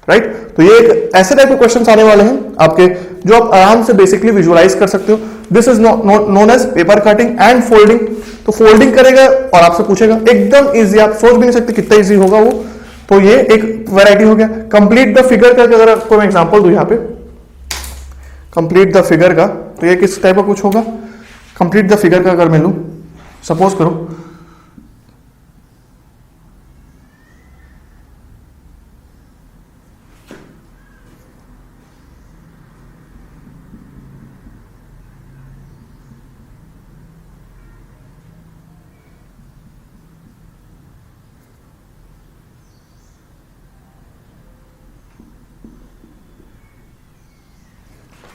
राइट। तो ये एक ऐसे टाइप के क्वेश्चंस आने वाले हैं आपके, जो आप आराम से बेसिकली विजुअलाइज कर सकते हो। This is known as paper cutting and folding. तो फोल्डिंग करेगा और आपसे पूछेगा, एकदम इजी, आप सोच भी नहीं सकते कितना इजी होगा वो। तो ये एक वैरायटी हो गया। कंप्लीट द फिगर का अगर आपको मैं एग्जांपल दूं यहाँ पे, कंप्लीट द फिगर का, तो ये किस टाइप का कुछ होगा। कंप्लीट द फिगर का अगर मैं लूं, सपोज करो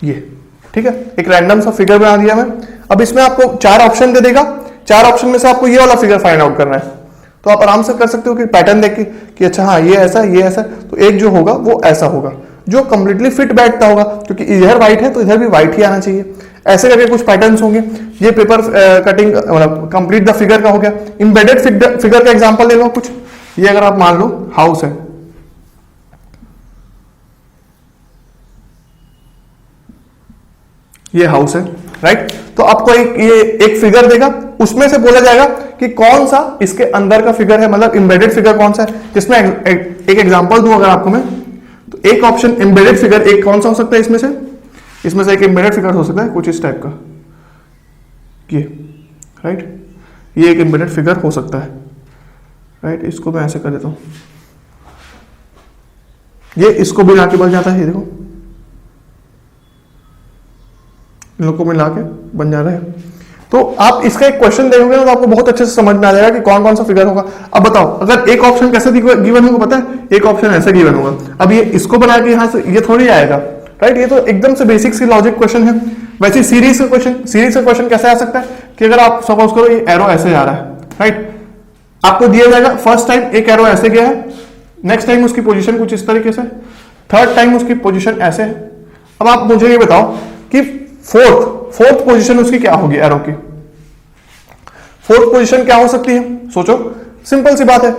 ये, ठीक है, एक रैंडम सा फिगर बना दिया मैं। अब इसमें आपको 4 ऑप्शन दे देगा, 4 ऑप्शन में से आपको ये वाला फिगर फाइंड आउट करना है। तो आप आराम से कर सकते हो कि पैटर्न देख के कि अच्छा हाँ ये ऐसा, ये ऐसा, तो एक जो होगा वो ऐसा होगा जो कंप्लीटली फिट बैठता होगा, क्योंकि इधर व्हाइट है तो इधर भी व्हाइट ही आना चाहिए। ऐसे करके कुछ पैटर्न्स होंगे। ये पेपर कटिंग मतलब कंप्लीट द फिगर का हो गया। एम्बेडेड फिगर का एग्जांपल ले लो कुछ। ये अगर आप मान लो हाउस है, ये हाउस है, राइट। तो आपको एक फिगर देगा, उसमें से बोला जाएगा कि कौन सा इसके अंदर का फिगर है, मतलब एम्बेडेड फिगर कौन सा है। जिसमें एक एग्जांपल दूं अगर आपको मैं, तो एक ऑप्शन एम्बेडेड फिगर एक कौन सा हो सकता है इसमें से एक एम्बेडेड फिगर हो सकता है कुछ इस टाइप का, ये, राइट। ये एक एम्बेडेड फिगर हो सकता है, राइट। इसको मैं ऐसे कर देता हूं, ये इसको भी लाके बन जाता है, ये देखो इन लोगों को मिला के बन जा रहा है। तो आप इसका एक क्वेश्चन देखोगे तो आपको बहुत अच्छे से समझ में आ जाएगा कि कौन कौन सा फिगर होगा। अब बताओ, अगर एक ऑप्शन कैसे गिवन होगा पता है, एक ऑप्शन ऐसे गिवन होगा। अब ये इसको बना के यहां से ये थोड़ी आएगा, राइट। ये तो एकदम से बेसिक सी लॉजिक क्वेश्चन है। वैसे सीरीज का क्वेश्चन कैसे आ सकता है कि अगर आप सपोज करो ये एरो ऐसे जा रहा है, राइट। आपको दिया जाएगा फर्स्ट टाइम एक एरो ऐसे गया है, नेक्स्ट टाइम उसकी पोजीशन कुछ इस तरीके से, थर्ड टाइम उसकी पोजीशन ऐसे है। अब आप मुझे ये बताओ कि फोर्थ पोजीशन उसकी क्या होगी, एरो की फोर्थ पोजीशन क्या हो सकती है। सोचो, सिंपल सी बात है,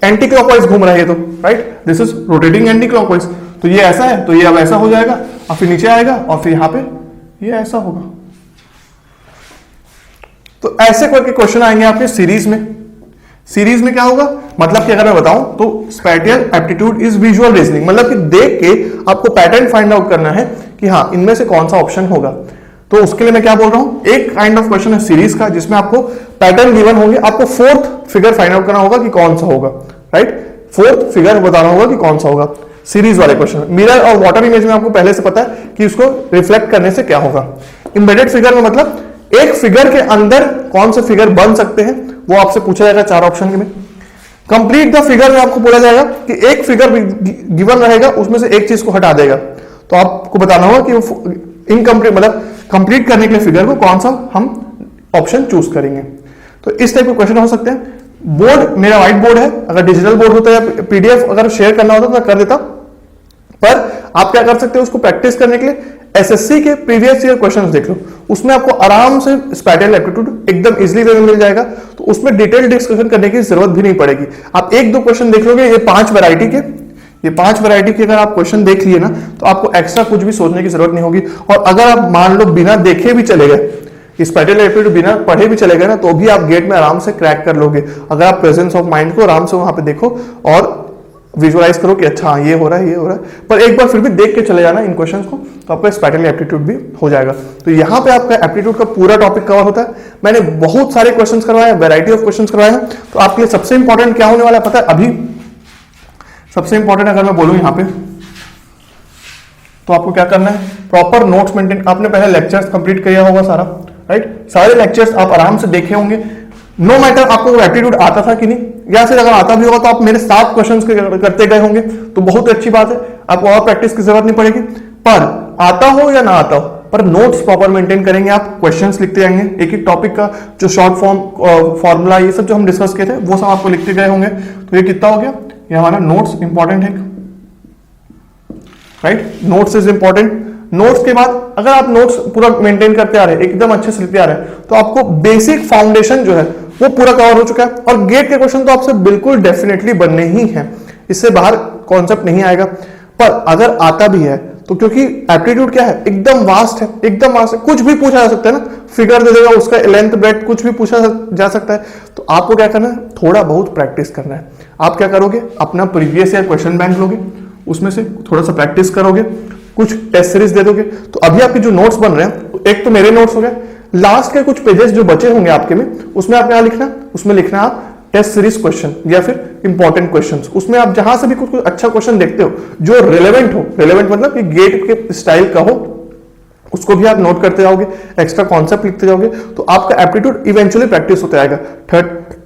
एंटी क्लॉकवाइज घूम रहा है ये तो, right. This is rotating anti clockwise. तो ये ऐसा है तो ये अब ऐसा हो जाएगा और फिर नीचे आएगा और फिर यहां पे ये ऐसा होगा। तो ऐसे करके क्वेश्चन आएंगे आपके सीरीज में क्या होगा, मतलब कि अगर मैं बताऊं तो spatial aptitude is visual reasoning, मतलब कि देख के आपको पैटर्न फाइंड आउट करना है कि हाँ इनमें से कौन सा ऑप्शन होगा। तो उसके लिए मैं क्या बोल रहा हूं, एक काइंड ऑफ क्वेश्चन है सीरीज का जिसमें आपको पैटर्न गिवन होंगे, आपको फोर्थ फिगर फाइंड आउट करना होगा कि कौन सा होगा, राइट, फोर्थ फिगर बताना होगा कि कौन सा होगा। सीरीज वाले क्वेश्चन, मिरर और वाटर इमेज में आपको पहले से पता है कि उसको रिफ्लेक्ट करने से क्या होगा। एम्बेडेड फिगर में मतलब एक फिगर के अंदर कौन से फिगर बन सकते हैं वो आपसे पूछा जाएगा 4 ऑप्शन में। कंप्लीट द फिगर में आपको बोला जाएगा कि एक फिगर गिवन रहेगा, उसमें से एक चीज को हटा देगा, तो आपको बताना होगा कि इनकम्प्लीट मतलब कंप्लीट करने के लिए फिगर को कौन सा हम ऑप्शन चूज करेंगे। तो इस टाइप के क्वेश्चन हो सकते हैं। बोर्ड मेरा व्हाइट बोर्ड है, अगर डिजिटल बोर्ड होता या पीडीएफ अगर शेयर करना होता तो मैं कर देता, पर आप क्या कर सकते हो उसको प्रैक्टिस करने के लिए एसएससी के प्रीवियस ईयर क्वेश्चंस देख लो, उसमें आपको आराम से स्पैटियल एप्टीट्यूड एकदम इजीली वे में मिल जाएगा, तो उसमें डिटेल डिस्कशन करने की जरूरत भी नहीं पड़ेगी। आप 1-2 क्वेश्चन देख लोगे, ये 5 वैरायटी के अगर आप क्वेश्चन देख लिए ना तो आपको एक्स्ट्रा कुछ भी सोचने की जरूरत नहीं होगी। और अगर आप मान लो बिना देखे भी चले गए, स्पैटियल एप्टीट्यूड बिना पढ़े भी चले गए ना, तो भी आप गेट में आराम से क्रैक कर लोगे, अगर आप प्रेजेंस ऑफ माइंड को आराम से वहां पे देखो और विजुअलाइज करो कि अच्छा ये हो रहा है, ये हो रहा है, पर एक बार फिर भी देख के चले जाना इन क्वेश्चंस को, तो आपका स्पैटियल एप्टीट्यूड भी हो जाएगा। तो यहाँ पे आपका एप्टीट्यूड का पूरा टॉपिक कवर होता है। मैंने बहुत सारे क्वेश्चंस करवाए, वैरायटी ऑफ क्वेश्चंस करवाए हैं। तो आपके लिए सबसे इंपॉर्टेंट क्या होने वाला है पता है? अभी सबसे इंपॉर्टेंट अगर मैं बोलूं यहाँ पे, तो आपको क्या करना है, प्रॉपर नोट्स मेंटेन। आपने पहले लेक्चर्स कंप्लीट किया होगा सारा, राइट, सारे लेक्चर्स आप आराम से देखे होंगे। नो मैटर आपको एप्टीट्यूड आता था कि नहीं, या फिर अगर आता भी होगा तो आप मेरे 7 क्वेश्चंस करते गए होंगे, तो बहुत अच्छी बात है, आपको और प्रैक्टिस की जरूरत नहीं पड़ेगी। पर आता हो या ना आता हो, पर नोट्स प्रॉपर मेंटेन करेंगे आप, क्वेश्चंस लिखते जाएंगे, एक एक टॉपिक का जो शॉर्ट फॉर्म फॉर्मूला ये सब जो हम डिस्कस किए थे वो सब आपको लिखते गए होंगे। तो ये कितना हो गया, ये हमारा नोट्स इंपॉर्टेंट है, right, notes is important. Notes के बाद अगर आप नोट्स पूरा मेंटेन करते आ रहे हैं, एकदम अच्छे से लिखते आ रहे हैं, तो आपको बेसिक फाउंडेशन जो है वो पूरा कवर हो चुका है। और गेट के क्वेश्चन तो आपसे बिल्कुल डेफिनेटली बनने ही हैं, इससे बाहर कॉन्सेप्ट नहीं आएगा। पर अगर आता भी है तो क्योंकि एप्टीट्यूड क्या है, एकदम वास्ट है, एकदम वास्ट है, कुछ भी पूछा जा सकता है ना, फिगर दे देगा, उसका लेंथ ब्रेथ कुछ भी पूछा जा सकता है। तो आपको क्या करना है, थोड़ा बहुत प्रैक्टिस करना है। आप क्या करोगे, अपना प्रीवियस ईयर क्वेश्चन बैंक लोगे, उसमें से थोड़ा सा प्रैक्टिस करोगे, कुछ टेस्ट सीरीज दे दोगे। तो अभी आपके जो नोट्स बन रहे हैं, एक तो मेरे नोट्स हो गए, लास्ट के कुछ पेजेस जो बचे होंगे आपके में, उसमें आपने क्या लिखना, उसमें लिखना आप टेस्ट सीरीज क्वेश्चन या फिर इंपॉर्टेंट क्वेश्चंस। उसमें आप जहां से भी कुछ अच्छा क्वेश्चन देखते हो जो रिलेवेंट हो, रिलेवेंट मतलब कि गेट के स्टाइल का हो, उसको भी आप नोट करते जाओगे, एक्स्ट्रा कॉन्सेप्ट लिखते जाओगे, तो आपका एप्टीट्यूड इवेंचुअली प्रैक्टिस होता जाएगा।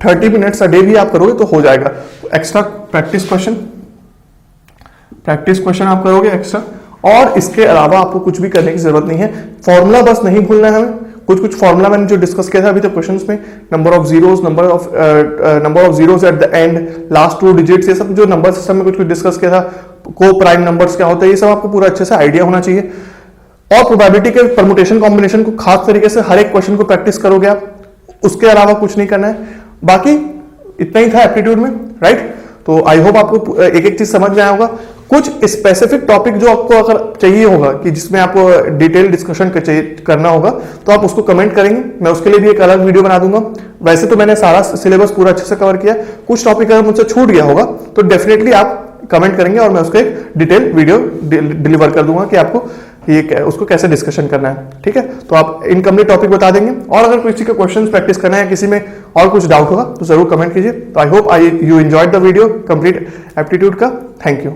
30 मिनट्स अ डे भी आप करोगे तो हो जाएगा। एक्स्ट्रा प्रैक्टिस क्वेश्चन आप करोगे एक्स्ट्रा, और इसके अलावा आपको कुछ भी करने की जरूरत नहीं है। फॉर्मूला बस नहीं भूलना है हमें, कुछ फॉर्मूला मैंने जो डिस्कस किया था अभी तक क्वेश्चंस में, number of zeros at the end, last 2 digits, ये सब जो नंबर सिस्टम में कुछ डिस्कस किया था, को प्राइम नंबर्स क्या होता है, ये सब आपको पूरा अच्छे से आइडिया होना चाहिए। और प्रोबेबिलिटी के परमुटेशन कॉम्बिनेशन को खास तरीके से हर एक क्वेश्चन को प्रैक्टिस करोगे आप, उसके अलावा कुछ नहीं करना है। बाकी इतना ही था एप्टीट्यूड में, राइट। तो आई होप आपको एक एक चीज समझ में आया होगा। कुछ स्पेसिफिक टॉपिक जो आपको अगर चाहिए होगा कि जिसमें आपको डिटेल डिस्कशन करना होगा, तो आप उसको कमेंट करेंगे, मैं उसके लिए भी एक अलग वीडियो बना दूंगा। वैसे तो मैंने सारा सिलेबस पूरा अच्छे से कवर किया, कुछ टॉपिक अगर मुझसे छूट गया होगा तो डेफिनेटली आप कमेंट करेंगे और मैं उसको एक डिटेल वीडियो डिलीवर कर दूंगा कि आपको ये उसको कैसे डिस्कशन करना है, ठीक है। तो आप इनकम्प्लीट टॉपिक बता देंगे, और अगर किसी का क्वेश्चन प्रैक्टिस करना है, किसी में और कुछ डाउट होगा तो जरूर कमेंट कीजिए। तो I hope you enjoyed the video complete aptitude का। Thank you.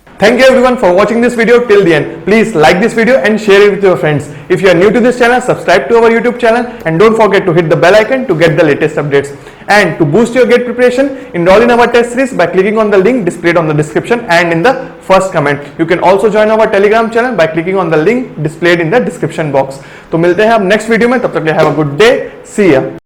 Thank you everyone for watching this video till the end. Please like this video and share it with your friends. If you are new to this channel, subscribe to our YouTube channel and don't forget to hit the bell icon to get the latest updates. And to boost your GATE preparation, enroll in our test series by clicking on the link displayed on the description and in the first comment. You can also join our Telegram channel by clicking on the link displayed in the description box. तो मिलते हैं अब next video में, तब तक के have a good day. See ya.